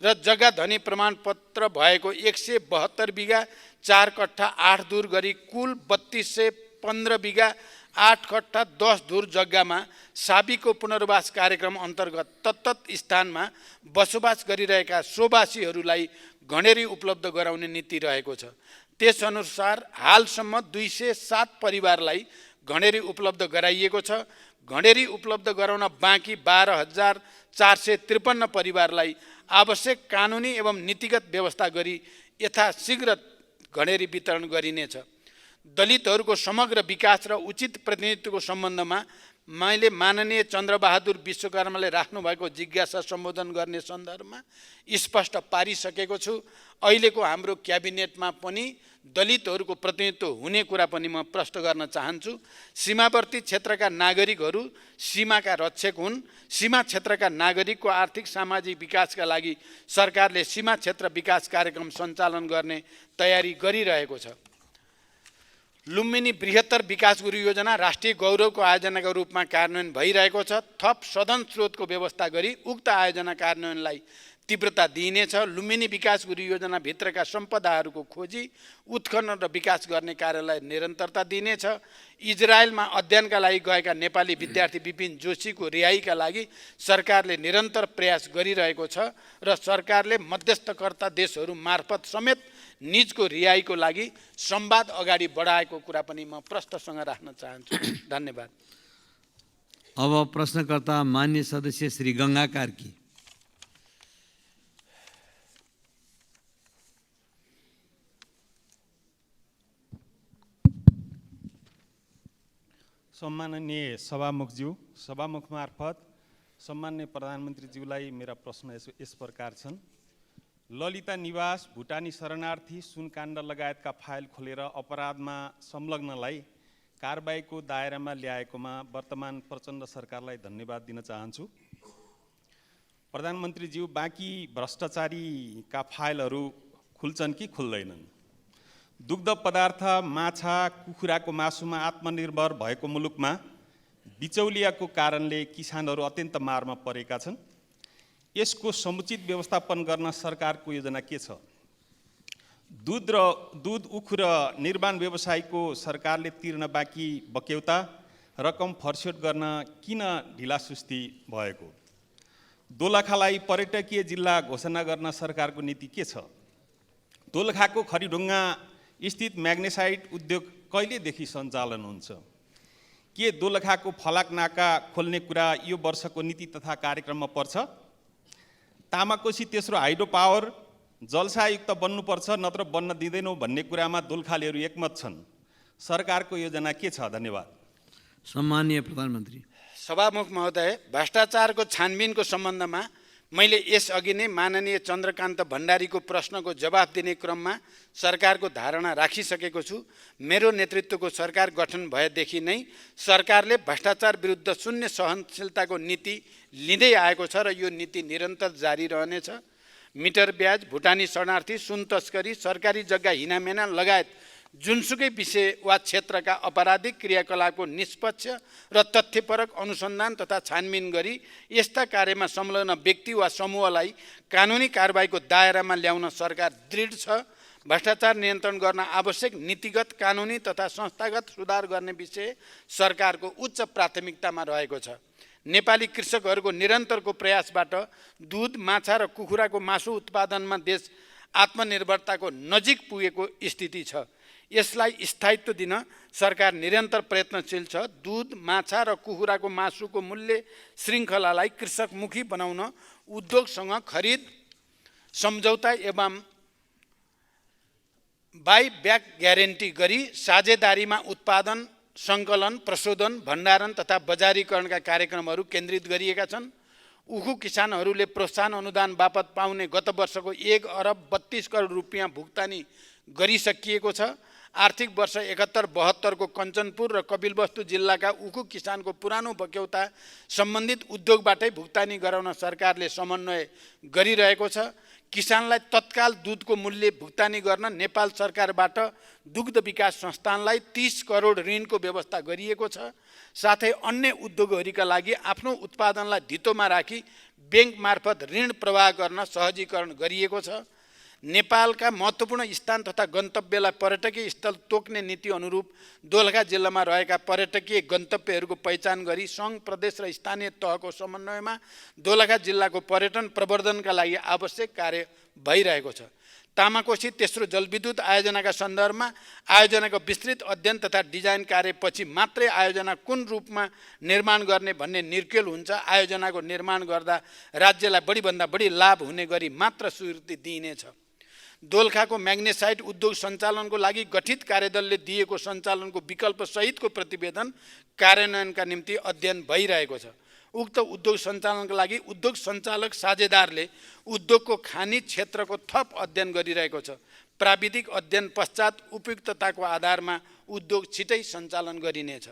[SPEAKER 1] र जग्गा धनी प्रमाणपत्र भएको 172 बिघा 4 कट्ठा 8 धुर गरी कुल 3215 बिघा 8 कट्ठा 10 धुर जग्गामा साबीको पुनर्वास कार्यक्रम अन्तर्गत तत्त स्थानमा बसोबास गरिरहेका सोबासीहरूलाई घडेरी उपलब्ध गराउने नीति रहेको छ। त्यसअनुसार हालसम्म 207 परिवारलाई घडेरी उपलब्ध गराइएको छ। घडेरी उपलब्ध गराउन बाँकी 453 परिवारलाई आवश्यक कानुनी एवं नीतिगत व्यवस्था गरी यथाशीघ्र घडेरी वितरण गरिनेछ। दलितहरूको समग्र विकास र उचित प्रतिनिधित्वको सम्बन्धमा मैले माननीय चन्द्रबहादुर विश्वकर्माले राख्नुभएको जिज्ञासा सम्बोधन गर्ने सन्दर्भमा स्पष्ट पारिसकेको छु। अहिलेको हाम्रो क्याबिनेटमा पनि दलितहरूको प्रतिनिधित्व हुने कुरा पनि म प्रश्न गर्न चाहन्छु। सीमावर्ती क्षेत्रका नागरिकहरू सीमाका रक्षक हुन्। सीमा क्षेत्रका नागरिकको आर्थिक सामाजिक विकासका लागि सरकारले सीमा क्षेत्र विकास कार्यक्रम सञ्चालन गर्ने तयारी गरिरहेको छ। लुम्बिनी बृहत्तर विकास गुरु योजना राष्ट्रिय गौरवको आयोजनाको रूपमा कार्यान्वयन भइरहेको छ। थप सदन स्रोतको व्यवस्था गरी उक्त आयोजना कार्यान्वयनलाई तीव्रता दिइनेछ। लुम्बिनी विकास गुरु योजनाभित्रका सम्पदाहरूको खोजी उत्खनन र विकास गर्ने कार्यलाई निरन्तरता दिइनेछ। इजरायलमा अध्ययनका लागि गएका नेपाली विद्यार्थी विपिन जोशीको रिहाईका लागि सरकारले निरन्तर प्रयास गरिरहेको छ र सरकारले मध्यस्थकर्ता देशहरू मार्फत समेत निजको रिहाईको लागि संवाद अगाडि बढाएको कुरा पनि म प्रश्नसँग राख्न चाहन्छु। धन्यवाद।
[SPEAKER 2] अब प्रश्नकर्ता मान्य सदस्य श्री गङ्गा कार्की।
[SPEAKER 12] सम्माननीय सभामुखज्यू, सभामुख मार्फत सम्माननीय प्रधानमन्त्रीज्यूलाई मेरा प्रश्न यस प्रकार छन्। ललिता निवास भुटानी शरणार्थी सुनकाण्ड लगायतका फाइल खोलेर अपराधमा संलग्नलाई कारबाहीको दायरामा ल्याएकोमा वर्तमान प्रचण्ड सरकारलाई धन्यवाद दिन चाहन्छु। प्रधानमन्त्रीज्यू, बाँकी भ्रष्टाचारीका फाइलहरू खुल्छन् कि खुल्दैनन्? दुग्ध पदार्थ, माछा, कुखुराको मासुमा आत्मनिर्भर भएको मुलुकमा बिचौलियाको कारणले किसानहरू अत्यन्त मारमा परेका छन्। यसको समुचित व्यवस्थापन गर्न सरकारको योजना के छ? दूध उखु र निर्माण व्यवसायको सरकारले तिर्न बाँकी बक्यौता रकम फर्स्योट गर्न किन ढिलासुस्ती भएको? दोलखालाई पर्यटकीय जिल्ला घोषणा गर्न सरकारको नीति के छ? दोलखाको खरीढुङ्गा स्थित म्याग्नेसाइट उद्योग कहिलेदेखि सञ्चालन हुन्छ? के दोलखाको फलाक नाका खोल्ने कुरा यो वर्षको नीति तथा कार्यक्रममा पर्छ? तामाकोशी तेस्रो हाइड्रो पावर जलसायुक्त बन्नुपर्छ, नत्र बन्न दिँदैनौँ भन्ने कुरामा दोलखालीहरू एकमत छन्। सरकारको योजना के छ? धन्यवाद।
[SPEAKER 2] सम्माननीय प्रधानमन्त्री।
[SPEAKER 1] सभामुख महोदय, भ्रष्टाचारको छानबिनको सम्बन्धमा मैले यसअघि नै माननीय चन्द्रकान्त भण्डारीको प्रश्नको जवाफ दिने क्रममा सरकारको धारणा राखिसकेको छु। मेरो नेतृत्वको सरकार गठन भएदेखि नै सरकारले भ्रष्टाचार विरुद्ध शून्य सहनशीलताको नीति लिँदै आएको छ र यो नीति निरन्तर जारी रहनेछ। मिटर ब्याज, भुटानी शरणार्थी, सुन तस्करी, सरकारी जग्गा हिनामेना लगायत जुनसुकै विषय वा क्षेत्रका अपराधिक क्रियाकलापको निष्पक्ष र तथ्यपरक अनुसन्धान तथा छानबिन गरी यस्ता कार्यमा संलग्न व्यक्ति वा समूहलाई कानुनी कारबाहीको दायरामा ल्याउन सरकार दृढ छ। भ्रष्टाचार नियन्त्रण गर्न आवश्यक नीतिगत, कानुनी तथा संस्थागत सुधार गर्ने विषय सरकारको उच्च प्राथमिकतामा रहेको छ। नेपाली कृषकहरूको निरन्तरको प्रयासबाट दूध, माछा र कुखुराको मासु उत्पादनमा देश आत्मनिर्भरताको नजिक पुगेको स्थिति छ। यसलाई स्थायित्व दिन सरकार निरन्तर प्रयत्नशील छ। दूध, माछा र कुखुराको मासुको मूल्य श्रृङ्खलालाई कृषकमुखी बनाउन उद्योगसँग खरिद सम्झौता एवं बाई ब्याक ग्यारेन्टी गरी साझेदारीमा उत्पादन, सङ्कलन, प्रशोधन, भण्डारण तथा बजारीकरणका कार्यक्रमहरू केन्द्रित गरिएका छन्। उखु किसानहरूले प्रोत्साहन अनुदान बापत पाउने गत वर्षको 1 अरब 32 करोड रुपियाँ भुक्तानी गरिसकिएको छ। आर्थिक वर्ष 71-72 को कञ्चनपुर र कपिलवस्तु जिल्लाका उखु किसानको पुरानो बक्यौता सम्बन्धित उद्योगबाटै भुक्तानी गराउन सरकारले समन्वय गरिरहेको छ। किसानलाई तत्काल दूधको मूल्य भुक्तानी गर्न नेपाल सरकारबाट दुग्ध विकास संस्थानलाई 30 करोड ऋणको व्यवस्था गरिएको छ। साथै अन्य उद्योगहरूका लागि आफ्नो उत्पादनलाई धितोमा राखी ब्याङ्क मार्फत ऋण प्रवाह गर्न सहजीकरण गरिएको छ। नेपालका महत्त्वपूर्ण स्थान तथा गन्तव्यलाई पर्यटकीय स्थल तोक्ने नीति अनुरूप दोलखा जिल्लामा रहेका पर्यटकीय गन्तव्यहरूको पहिचान गरी सङ्घ, प्रदेश र स्थानीय तहको समन्वयमा दोलखा जिल्लाको पर्यटन प्रवर्धनका लागि आवश्यक कार्य भइरहेको छ। तामाकोशी तेस्रो जलविद्युत आयोजनाका सन्दर्भमा आयोजनाको विस्तृत अध्ययन तथा डिजाइन कार्यपछि मात्रै आयोजना कुन रूपमा निर्माण गर्ने भन्ने निर्केल हुन्छ। आयोजनाको निर्माण गर्दा राज्यलाई बढीभन्दा बढी लाभ हुने गरी मात्र स्वीकृति दिइनेछ। दोलखाको म्याग्नेसाइट उद्योग सञ्चालनको लागि गठित कार्यदलले दिएको सञ्चालनको विकल्प सहितको प्रतिवेदन कार्यान्वयनका निम्ति अध्ययन भइरहेको छ। उक्त उद्योग सञ्चालनको लागि उद्योग सञ्चालक साझेदारले उद्योगको खानी क्षेत्रको थप अध्ययन गरिरहेको छ। प्राविधिक अध्ययन पश्चात उपयुक्तताको आधारमा उद्योग छिटै सञ्चालन गरिनेछ।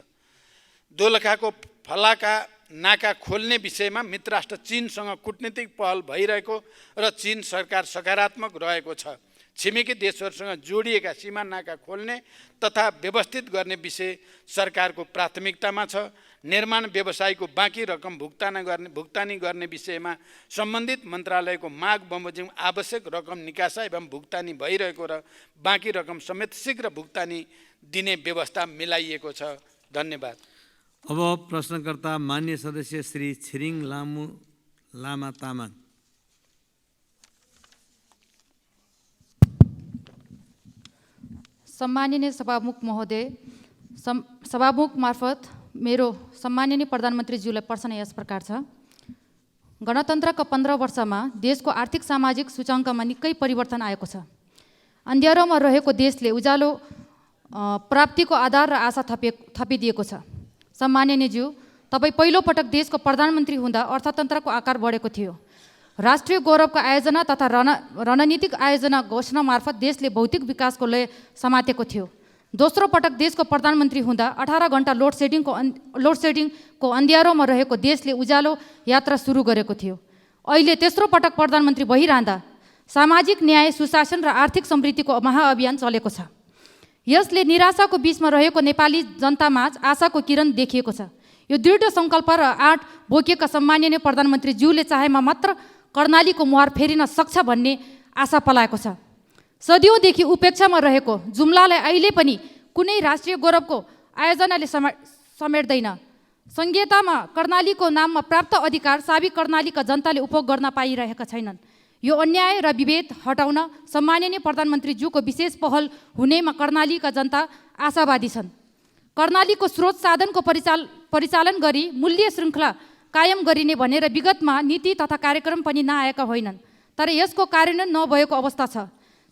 [SPEAKER 1] दोलखाको फलाका नाका खोल्ने विषयमा मित्रराष्ट्र चीनसँग कूटनीतिक पहल भइरहेको र चीन सरकार सकारात्मक रहेको छ। छिमेकी देशहरूसँग जोडिएका सीमा नाका खोल्ने तथा व्यवस्थित गर्ने विषय सरकारको प्राथमिकतामा छ। निर्माण व्यवसायको बाँकी रकम भुक्तानी गर्ने विषयमा सम्बन्धित मन्त्रालयको माग बमोजिम आवश्यक रकम निकासा एवं भुक्तानी भइरहेको र बाँकी रकम समेत शीघ्र भुक्तानी दिने व्यवस्था मिलाइएको छ। धन्यवाद।
[SPEAKER 2] अब प्रश्नकर्ता मान्य सदस्य श्री छिरिङ लामा तामाङ।
[SPEAKER 13] सम्माननीय सभामुख महोदय, सभामुख मार्फत मेरो सम्माननीय प्रधानमन्त्रीज्यूलाई प्रश्न यस प्रकार छ। गणतन्त्रका 15 वर्षमा देशको आर्थिक सामाजिक सूचाङ्कमा निकै परिवर्तन आएको छ। अँध्यारोमा रहेको देशले उज्यालो प्राप्तिको आधार र आशा थपिदिएको छ। सम्माननीयज्यू, तपाईँ पहिलोपटक देशको प्रधानमन्त्री हुँदा अर्थतन्त्रको आकार बढेको थियो। राष्ट्रिय गौरवको आयोजना तथा रणनीतिक आयोजना घोषणा मार्फत देशले भौतिक विकासको लय समातेको थियो। दोस्रो पटक देशको प्रधानमन्त्री हुँदा 18 घण्टा लोड सेडिङको अँध्यारोमा रहेको देशले उज्यालो यात्रा सुरु गरेको थियो। अहिले तेस्रो पटक प्रधानमन्त्री भइरहँदा सामाजिक न्याय, सुशासन र आर्थिक समृद्धिको महाअभियान चलेको छ। यसले निराशाको बीचमा रहेको नेपाली जनतामाझ आशाको किरण देखिएको छ। यो दृढ सङ्कल्प र आँट बोकेका सम्माननीय प्रधानमन्त्रीज्यूले चाहेमा मात्र कर्णालीको मुहार फेरिन सक्छ भन्ने आशा पलाएको छ। सदियौँदेखि उपेक्षामा रहेको जुम्लालाई अहिले पनि कुनै राष्ट्रिय गौरवको आयोजनाले समेट्दैन। संहितामा कर्णालीको नाममा प्राप्त अधिकार साबिक कर्णालीका जनताले उपभोग गर्न पाइरहेका छैनन्। यो अन्याय र विभेद हटाउन सम्माननीय प्रधानमन्त्रीज्यूको विशेष पहल हुनेमा कर्णालीका जनता आशावादी छन्। कर्णालीको स्रोत साधनको परिचालन गरी मूल्य श्रृङ्खला कायम गरिने भनेर विगतमा नीति तथा कार्यक्रम पनि नआएका होइनन्, तर यसको कार्यान्वयन नभएको अवस्था छ।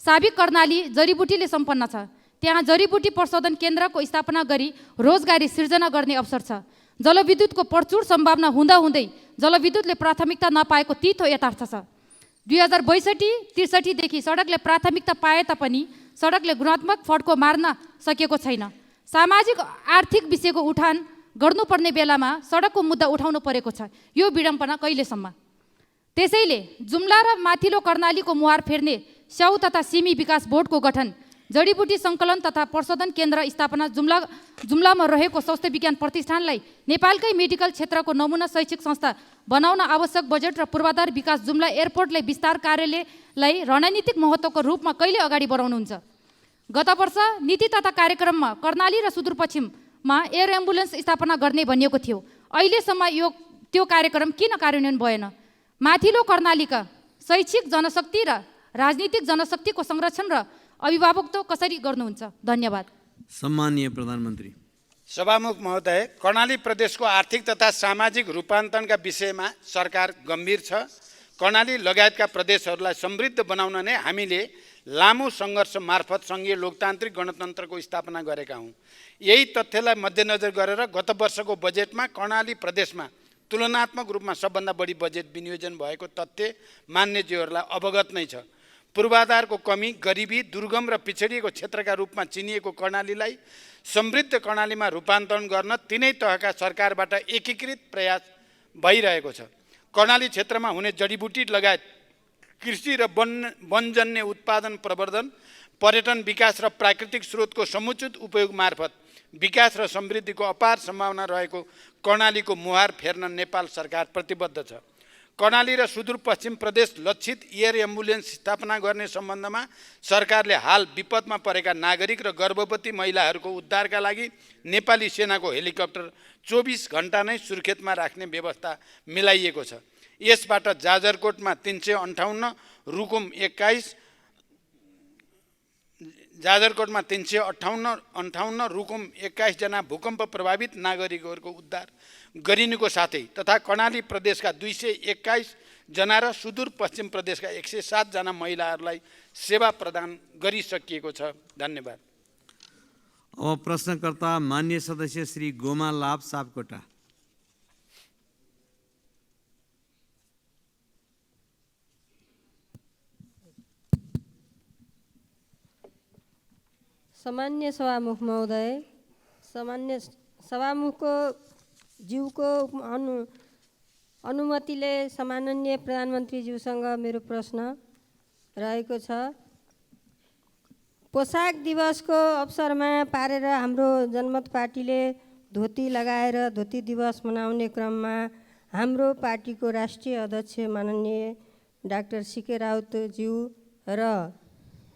[SPEAKER 13] साबिक कर्णाली जडीबुटीले सम्पन्न छ। त्यहाँ जडीबुटी प्रशोधन केन्द्रको स्थापना गरी रोजगारी सिर्जना गर्ने अवसर छ। जलविद्युतको प्रचुर सम्भावना हुँदाहुँदै जलविद्युतले प्राथमिकता नपाएको तितो यथार्थ छ। 2062-63 देखि सडकले प्राथमिकता पाए तापनि सडकले गुणात्मक फड्को मार्न सकेको छैन। सामाजिक आर्थिक विषयको उठान गर्नुपर्ने बेलामा सडकको मुद्दा उठाउनु परेको छ। यो विडम्बना कहिलेसम्म? त्यसैले जुम्ला र माथिल्लो कर्णालीको मुहार फेर्ने स्याउ तथा सिमी विकास बोर्डको गठन, जडीबुटी सङ्कलन तथा प्रशोधन केन्द्र स्थापना, जुम्लामा रहेको स्वास्थ्य विज्ञान प्रतिष्ठानलाई नेपालकै मेडिकल क्षेत्रको नमुना शैक्षिक संस्था बनाउन आवश्यक बजेट र पूर्वाधार विकास, जुम्ला एयरपोर्टलाई विस्तार कार्यलाई रणनीतिक महत्त्वको रूपमा कहिले अगाडि बढाउनुहुन्छ? गत वर्ष नीति तथा कार्यक्रममा कर्णाली र सुदूरपश्चिममा एयर एम्बुलेन्स स्थापना गर्ने भनिएको थियो। अहिलेसम्म त्यो कार्यक्रम किन कार्यान्वयन भएन? माथिल्लो कर्णालीका शैक्षिक जनशक्ति र राजनीतिक जनशक्तिको संरक्षण र अभिभावकत्व कसरी गर्नुहुन्छ? धन्यवाद।
[SPEAKER 2] सम्माननीय प्रधानमन्त्री।
[SPEAKER 1] सभामुख महोदय, कर्णाली प्रदेशको आर्थिक तथा सामाजिक रूपान्तरणका विषयमा सरकार गम्भीर छ। कर्णाली लगायतका प्रदेशहरूलाई समृद्ध बनाउन नै हामीले लामो सङ्घर्ष मार्फत सङ्घीय लोकतान्त्रिक गणतन्त्रको स्थापना गरेका हौँ। यही तथ्यलाई मध्यनजर गरेर गत वर्षको बजेटमा कर्णाली प्रदेशमा तुलनात्मक रूपमा सबभन्दा बढी बजेट विनियोजन भएको तथ्य मान्यज्यूहरूलाई अवगत नै छ। पूर्वाधारको कमी, गरिबी, दुर्गम र पिछडिएको क्षेत्रका रूपमा चिनिएको कर्णालीलाई समृद्ध कर्णालीमा रूपान्तरण गर्न तिनै तहका सरकारबाट एकीकृत प्रयास भइरहेको छ। कर्णाली क्षेत्रमा हुने जडीबुटी लगायत कृषि र वनजन्य उत्पादन प्रवर्धन, पर्यटन विकास र प्राकृतिक स्रोतको समुचित उपयोग मार्फत विकास र समृद्धिको अपार सम्भावना रहेको कर्णालीको मुहार फेर्न नेपाल सरकार प्रतिबद्ध छ। कर्णाली र सुदूरपश्चिम प्रदेश लक्षित एयर एम्बुलेन्स स्थापना गर्ने सम्बन्धमा सरकारले हाल विपदमा परेका नागरिक र गर्भवती महिलाहरूको उद्धारका लागि नेपाली सेनाको हेलिकप्टर 24 घण्टा नै सुर्खेतमा राख्ने व्यवस्था मिलाइएको छ। यसबाट जाजरकोटमा 358, रुकुम 21, जाजरकोटमा 358, रुकुम 21 जना भूकम्प प्रभावित नागरिकहरूको उद्धार गरिनुको साथै तथा कर्णाली प्रदेशका 221 जना र सुदूरपश्चिम प्रदेशका 107 जना महिलाहरूलाई सेवा प्रदान गरिसकिएको छ। धन्यवाद।
[SPEAKER 2] अब प्रश्नकर्ता मान्य सदस्य श्री गोमा लाभ सापकोटा।
[SPEAKER 14] सामान्य सभामुख महोदय, सामान्य सभामुखको ज्यूको अनुमतिले सम्माननीय प्रधानमन्त्रीज्यूसँग मेरो प्रश्न रहेको छ। पोसाक दिवसको अवसरमा पारेर हाम्रो जनमत पार्टीले धोती लगाएर धोती दिवस मनाउने क्रममा हाम्रो पार्टीको राष्ट्रिय अध्यक्ष माननीय डाक्टर सीके राउतज्यू र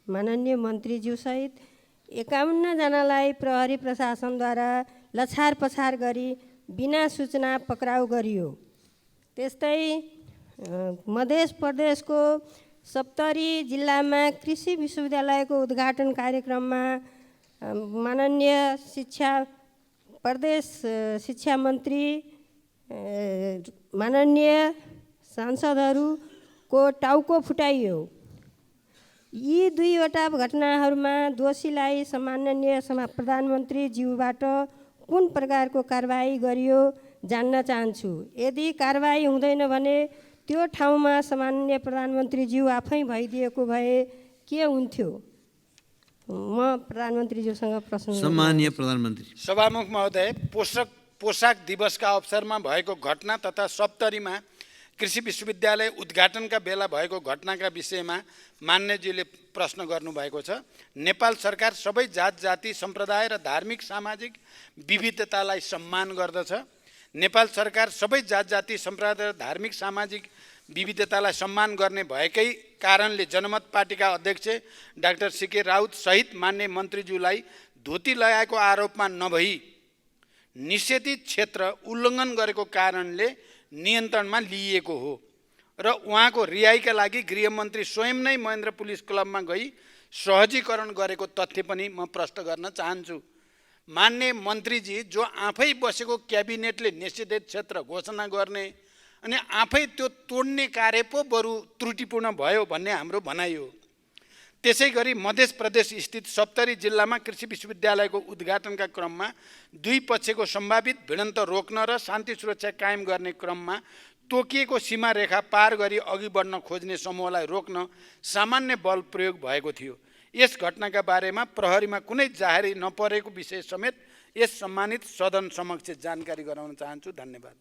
[SPEAKER 14] माननीय मन्त्रीज्यूसहित 51 जनालाई प्रहरी प्रशासनद्वारा लछार पछार गरी बिना सूचना पक्राउ गरियो। त्यस्तै मध्य प्रदेशको सप्तरी जिल्लामा कृषि विश्वविद्यालयको उद्घाटन कार्यक्रममा माननीय प्रदेश शिक्षा मन्त्री माननीय सांसदहरूको टाउको फुटाइयो। यी दुईवटा घटनाहरूमा दोषीलाई सम्माननीय प्रधानमन्त्रीज्यूबाट कुन प्रकारको कारबाही गरियो जान्न चाहन्छु। यदि कारबाही हुँदैन भने त्यो ठाउँमा सम्माननीय प्रधानमन्त्रीज्यू आफै भइदिएको भए के हुन्थ्यो? म प्रधानमन्त्रीज्यूसँग प्रश्न।
[SPEAKER 2] सम्माननीय प्रधानमन्त्री।
[SPEAKER 1] सभामुख महोदय, पोसाक दिवसका अवसरमा भएको घटना तथा सप्तरीमा कृषि विश्वविद्यालय उद्घाटनका बेला भएको घटनाका विषयमा मान्यज्यूले प्रश्न गर्नुभएको छ। नेपाल सरकार सबै जात जाति सम्प्रदाय र धार्मिक सामाजिक विविधतालाई सम्मान गर्दछ। नेपाल सरकार सबै जात जाति सम्प्रदाय र धार्मिक सामाजिक विविधतालाई सम्मान गर्ने भएकै कारणले जनमत पार्टीका अध्यक्ष डाक्टर सीके राउत सहित मान्य मन्त्रीज्यूलाई धोती लगाएको आरोपमा नभई निषेधित क्षेत्र उल्लङ्घन गरेको कारणले नियन्त्रणमा लिइएको हो र उहाँको रिहाइका लागि गृहमन्त्री स्वयं नै महेन्द्र पुलिस क्लबमा गई सहजीकरण गरेको तथ्य पनि म प्रश्न गर्न चाहन्छु। मान्य मन्त्रीजी जो आफै बसेको क्याबिनेटले निषेधित क्षेत्र घोषणा गर्ने अनि आफै त्यो तोड्ने कार्य पो बरु त्रुटिपूर्ण भयो भन्ने हाम्रो भनाइ हो। त्यसै गरी मध्य प्रदेश स्थित सप्तरी जिल्लामा कृषि विश्वविद्यालयको उद्घाटनका क्रममा दुई पक्षको सम्भावित भिडन्त रोक्न र शान्ति सुरक्षा कायम गर्ने क्रममा तोकिएको सीमा रेखा पार गरी अघि बढ्न खोज्ने समूहलाई रोक्न सामान्य बल प्रयोग भएको थियो। यस घटनाका बारेमा प्रहरीमा कुनै जाहेरी नपरेको विषय समेत यस सम्मानित सदन समक्ष जानकारी गराउन चाहन्छु। धन्यवाद।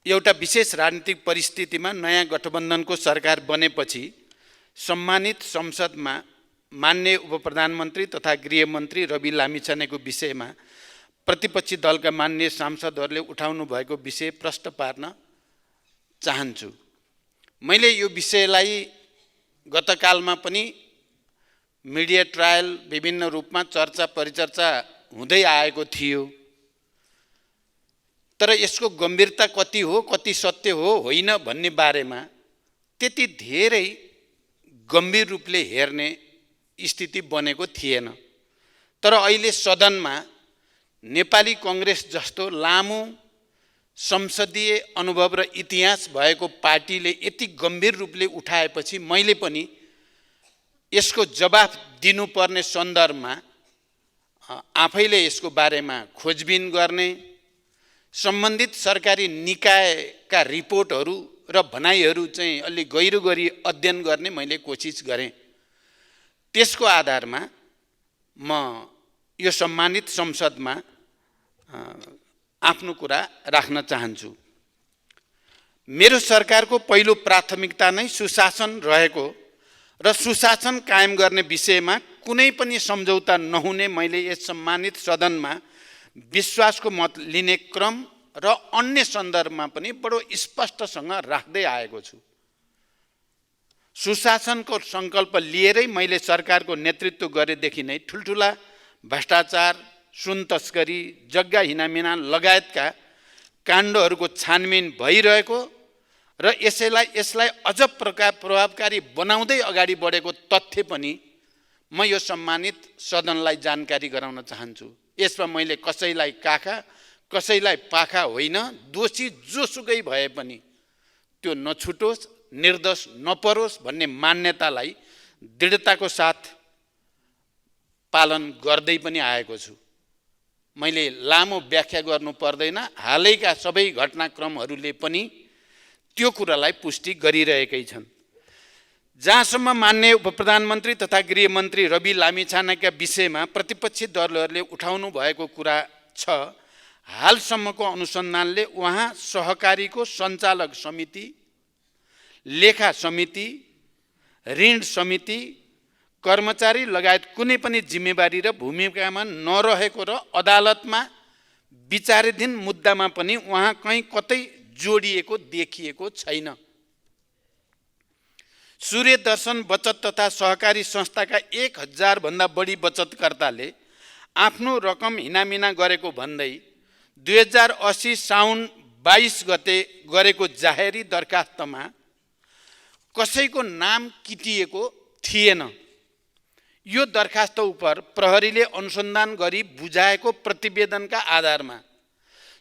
[SPEAKER 1] एउटा विशेष राजनीतिक परिस्थितिमा नयाँ गठबन्धनको सरकार बनेपछि सम्मानित संसदमा मान्य उपप्रधानमन्त्री तथा गृहमन्त्री रवि लामिछानेको विषयमा प्रतिपक्षी दलका मान्य सांसदहरूले उठाउनु भएको विषय प्रश्न पार्न चाहन्छु। मैले यो विषयलाई गतकालमा पनि मिडिया ट्रायल विभिन्न रूपमा चर्चा परिचर्चा हुँदै आएको थियो, तर यसको गम्भीरता कति हो, कति सत्य हो होइन भन्ने बारेमा त्यति धेरै गम्भीर रूपले हेर्ने स्थिति बनेको थिएन। तर अहिले सदनमा नेपाली कांग्रेस जस्तो लामो संसदीय अनुभव र इतिहास भएको पार्टीले यति गम्भीर रूपले उठाएपछि मैले पनि यसको जवाफ दिनुपर्ने सन्दर्भमा आफैले यसको बारेमा खोजबिन गर्ने, सम्बन्धित सरकारी निकायका रिपोर्टहरू र भनाइहरू चाहिँ अलि गहिरो गरी अध्ययन गर्ने मैले कोसिस गरेँ। त्यसको आधारमा म यो सम्मानित संसदमा आफ्नो कुरा राख्न चाहन्छु। मेरो सरकारको पहिलो प्राथमिकता नै सुशासन रहेको र सुशासन कायम गर्ने विषयमा कुनै पनि सम्झौता नहुने मैले यस सम्मानित सदनमा विश्वासको मत लिने क्रम र अन्य सन्दर्भमा पनि बडो स्पष्टसँग राख्दै आएको छु। सुशासनको सङ्कल्प लिएरै मैले सरकारको नेतृत्व गरेदेखि नै ठुल्ठुला भ्रष्टाचार, सुन तस्करी, जग्गा हिनामिना लगायतका काण्डहरूको छानबिन भइरहेको र यसलाई अझ प्रभावकारी बनाउँदै अगाडि बढेको तथ्य पनि म यो सम्मानित सदनलाई जानकारी गराउन चाहन्छु। यसमा मैले कसैलाई काखा कसैलाई पाखा होइन, दोषी जोसुकै भए पनि त्यो नछुटोस्, निर्दोष नपरोस् भन्ने मान्यतालाई दृढताको साथ पालन गर्दै पनि आएको छु। मैले लामो व्याख्या गर्नु पर्दैन, हालैका सबै घटनाक्रमहरूले पनि त्यो कुरालाई पुष्टि गरिरहेकै छन्। जहाँसम्म मान्य उपप्रधानमन्त्री तथा गृहमन्त्री रवि लामिछानेका विषयमा प्रतिपक्षी दलहरूले उठाउनु भएको कुरा छ, हालसम्मको अनुसन्धानले उहाँ सहकारीको सञ्चालक समिति, लेखा समिति, ऋण समिति, कर्मचारी लगायत कुनै पनि जिम्मेवारी र भूमिकामा नरहेको र अदालतमा विचाराधीन मुद्दामा पनि उहाँ कहीँ कतै जोडिएको देखिएको छैन। सूर्य दर्शन बचत तथा सहकारी संस्थाका 1000 भन्दा बढी बचतकर्ताले आफ्नो रकम हिनामिना गरेको भन्दै 2080 साउन 22 गते गरेको जाहेरी दरखास्तमा कसैको नाम किटिएको थिएन। यो दरखास्त उप प्रहरीले अनुसन्धान गरी बुझाएको प्रतिवेदनका आधारमा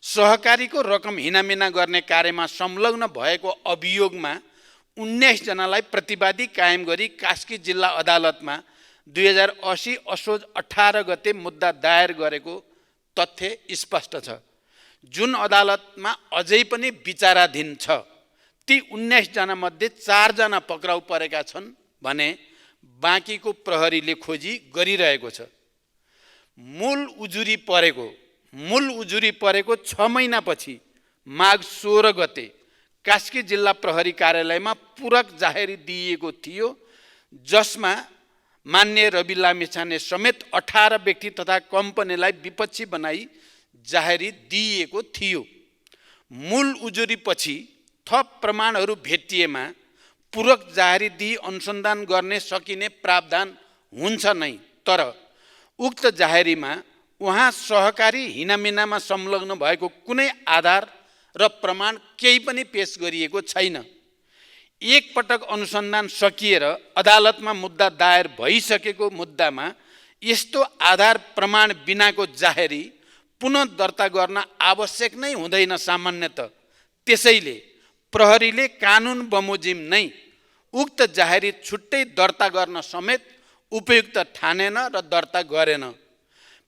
[SPEAKER 1] सहकारीको रकम हिनामिना गर्ने कार्यमा संलग्न भएको अभियोगमा 19 जनालाई प्रतिवादी कायम गरी कास्की जिल्ला अदालतमा 2080 असोज 18 गते मुद्दा दायर गरेको तथ्य स्पष्ट छ, जुन अदालतमा अझै पनि विचाराधीन छ। ती 19 जना मध्ये 4 जना पक्राउ परेका छन् भने बाँकीको प्रहरीले खोजी गरिरहेको छ। मूल उजुरी परेको 6 महिनापछि माघ 16 गते कास्की जिल्ला प्रहरी कार्यालयमा पूरक जाहेरी दिइएको थियो, जसमा मान्य रवि लामिछाने समेत 18 व्यक्ति तथा कम्पनीलाई विपक्षी बनाई जाहेरी दिइएको थियो। मूल उजुरी पछि थप प्रमाणहरू भेटिएमा पूरक जाहेरी दिई अनुसन्धान गर्ने सकिने प्रावधान हुन्छ नै, तर उक्त जाहेरीमा उहाँ सहकारी हिनामिनामा संलग्न भएको कुनै आधार र प्रमाण केही पनि पेश गरिएको छैन। एक पटक अनुसन्धान सकिएर अदालतमा मुद्दा दायर भइसकेको मुद्दामा यस्तो आधार प्रमाण बिनाको जाहेरी पुनः दर्ता गर्न आवश्यक नै हुँदैन सामान्यतः। त्यसैले प्रहरीले कानुन बमोजिम नै उक्त जाहेरी छुट्टै दर्ता गर्न समेत उपयुक्त ठानेन र दर्ता गरेन।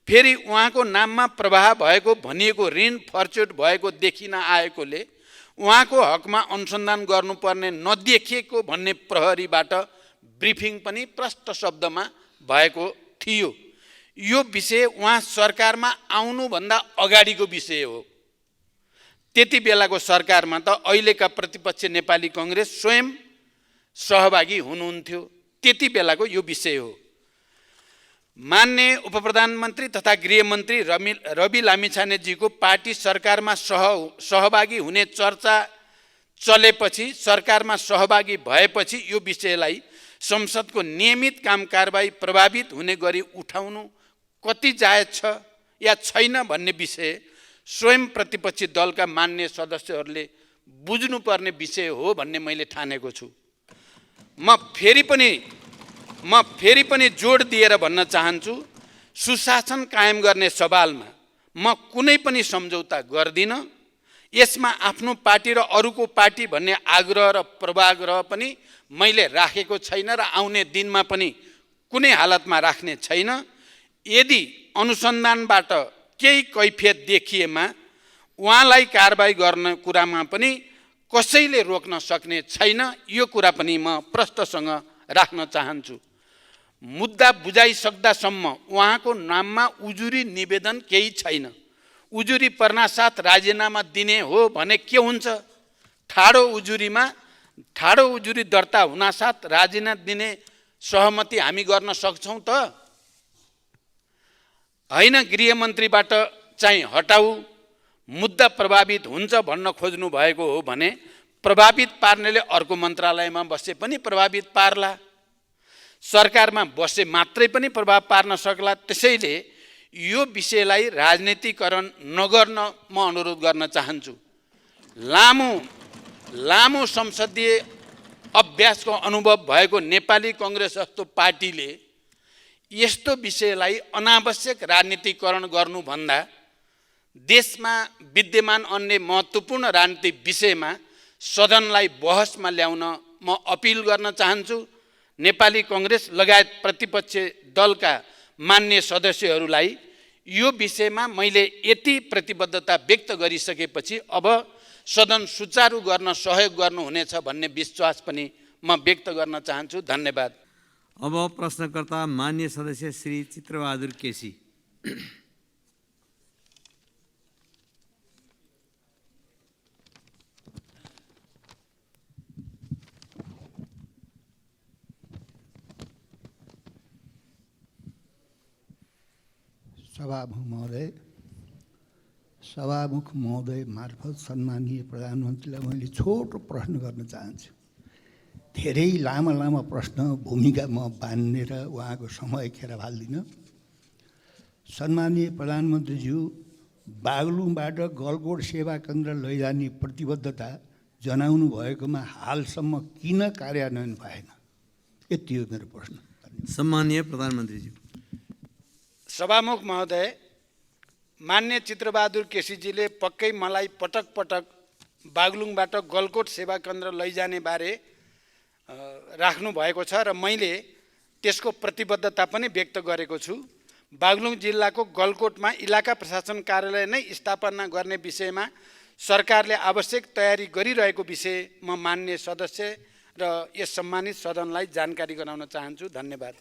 [SPEAKER 1] फेरि उहाँको नाममा प्रवाह भएको भनिएको ऋण फर्चुट भएको देखिन आएकोले उहाँको हकमा अनुसन्धान गर्नुपर्ने नदेखिएको भन्ने प्रहरीबाट ब्रिफिङ पनि प्रष्ट शब्दमा भएको थियो। यो विषय उहाँ सरकारमा आउनुभन्दा अगाडिको विषय हो। त्यति बेलाको सरकारमा त अहिलेका प्रतिपक्ष नेपाली कांग्रेस स्वयं सहभागी हुनुहुन्थ्यो। त्यति बेलाको यो विषय हो। मान्य उपप्रधानमन्त्री तथा गृहमन्त्री रवि लामिछानेजीको पार्टी सरकारमा सहभागी हुने चर्चा चलेपछि, सरकारमा सहभागी भएपछि यो विषयलाई संसदको नियमित काम कारबाही प्रभावित हुने गरी उठाउनु कति जायज छ या छैन भन्ने विषय स्वयं प्रतिपक्षी दलका मान्य सदस्यहरूले बुझ्नुपर्ने विषय हो भन्ने मैले ठानेको छु। म फेरि पनि जोड दिएर भन्न चाहन्छु, सुशासन कायम गर्ने सवालमा म कुनै पनि सम्झौता गर्दिनँ। यसमा आफ्नो पार्टी र अरूको पार्टी भन्ने आग्रह र पूर्वाग्रह पनि मैले राखेको छैन र आउने दिनमा पनि कुनै हालतमा राख्ने छैन। यदि अनुसन्धानबाट केही कैफियत देखिएमा उहाँलाई कारबाही गर्ने कुरामा पनि कसैले रोक्न सक्ने छैन। यो कुरा पनि म प्रष्टसँग राख्न चाहन्छु। मुद्दा बुझाइसक्दासम्म उहाँको नाममा उजुरी निवेदन केही छैन। उजुरी पर्नासाथ राजीनामा दिने हो भने के हुन्छ? ठाडो उजुरी दर्ता हुनासाथ राजीनामा दिने सहमति हामी गर्न सक्छौँ त? होइन, गृहमन्त्रीबाट चाहिँ हटाऊ, मुद्दा प्रभावित हुन्छ भन्न खोज्नु भएको हो भने प्रभावित पार्नेले अर्को मन्त्रालयमा बसे पनि प्रभावित पार्ला, सरकारमा बसे मात्रै पनि प्रभाव पार्न सक्ला। त्यसैले यो विषयलाई राजनीतिकरण नगर्न म अनुरोध गर्न चाहन्छु। लामो संसदीय अभ्यासको अनुभव भएको नेपाली कांग्रेस जस्तो पार्टीले यस्तो विषयलाई अनावश्यक राजनीतिकरण गर्नुभन्दा देशमा विद्यमान अन्य महत्त्वपूर्ण राजनीतिक विषयमा सदनलाई बहसमा ल्याउन म अपिल गर्न चाहन्छु। नेपाली कङ्ग्रेस लगायत प्रतिपक्ष दलका मान्य सदस्यहरूलाई यो विषयमा मैले यति प्रतिबद्धता व्यक्त गरिसकेपछि अब सदन सुचारू गर्न सहयोग गर्नुहुनेछ भन्ने विश्वास पनि म व्यक्त गर्न चाहन्छु। धन्यवाद।
[SPEAKER 2] अब प्रश्नकर्ता मान्य सदस्य श्री चित्रबहादुर केसी।
[SPEAKER 15] सभामुख महोदय मार्फत सम्मानीय प्रधानमन्त्रीलाई मैले छोटो प्रश्न गर्न चाहन्छु। धेरै लामा प्रश्न भूमिका म बाँधेर उहाँको समय खेर फाल्दिनँ। सम्मानीय प्रधानमन्त्रीज्यू, बागलुङबाट गलकोट सेवा केन्द्र लैजाने प्रतिबद्धता जनाउनु भएकोमा हालसम्म किन कार्यान्वयन भएन? यति हो मेरो प्रश्न।
[SPEAKER 2] सम्मानीय प्रधानमन्त्रीज्यू।
[SPEAKER 1] सभामुख महोदय, मान्य चित्रबहादुर केसीजीले पक्कै मलाई पटक पटक बागलुङबाट गलकोट सेवा केन्द्र लैजाने बारे राख्नु भएको छ र मैले त्यसको प्रतिबद्धता पनि व्यक्त गरेको छु। बागलुङ जिल्लाको गलकोटमा इलाका प्रशासन कार्यालय नै स्थापना गर्ने विषयमा सरकारले आवश्यक तयारी गरिरहेको विषय म मान्य सदस्य र यस सम्मानित सदनलाई जानकारी गराउन चाहन्छु। धन्यवाद।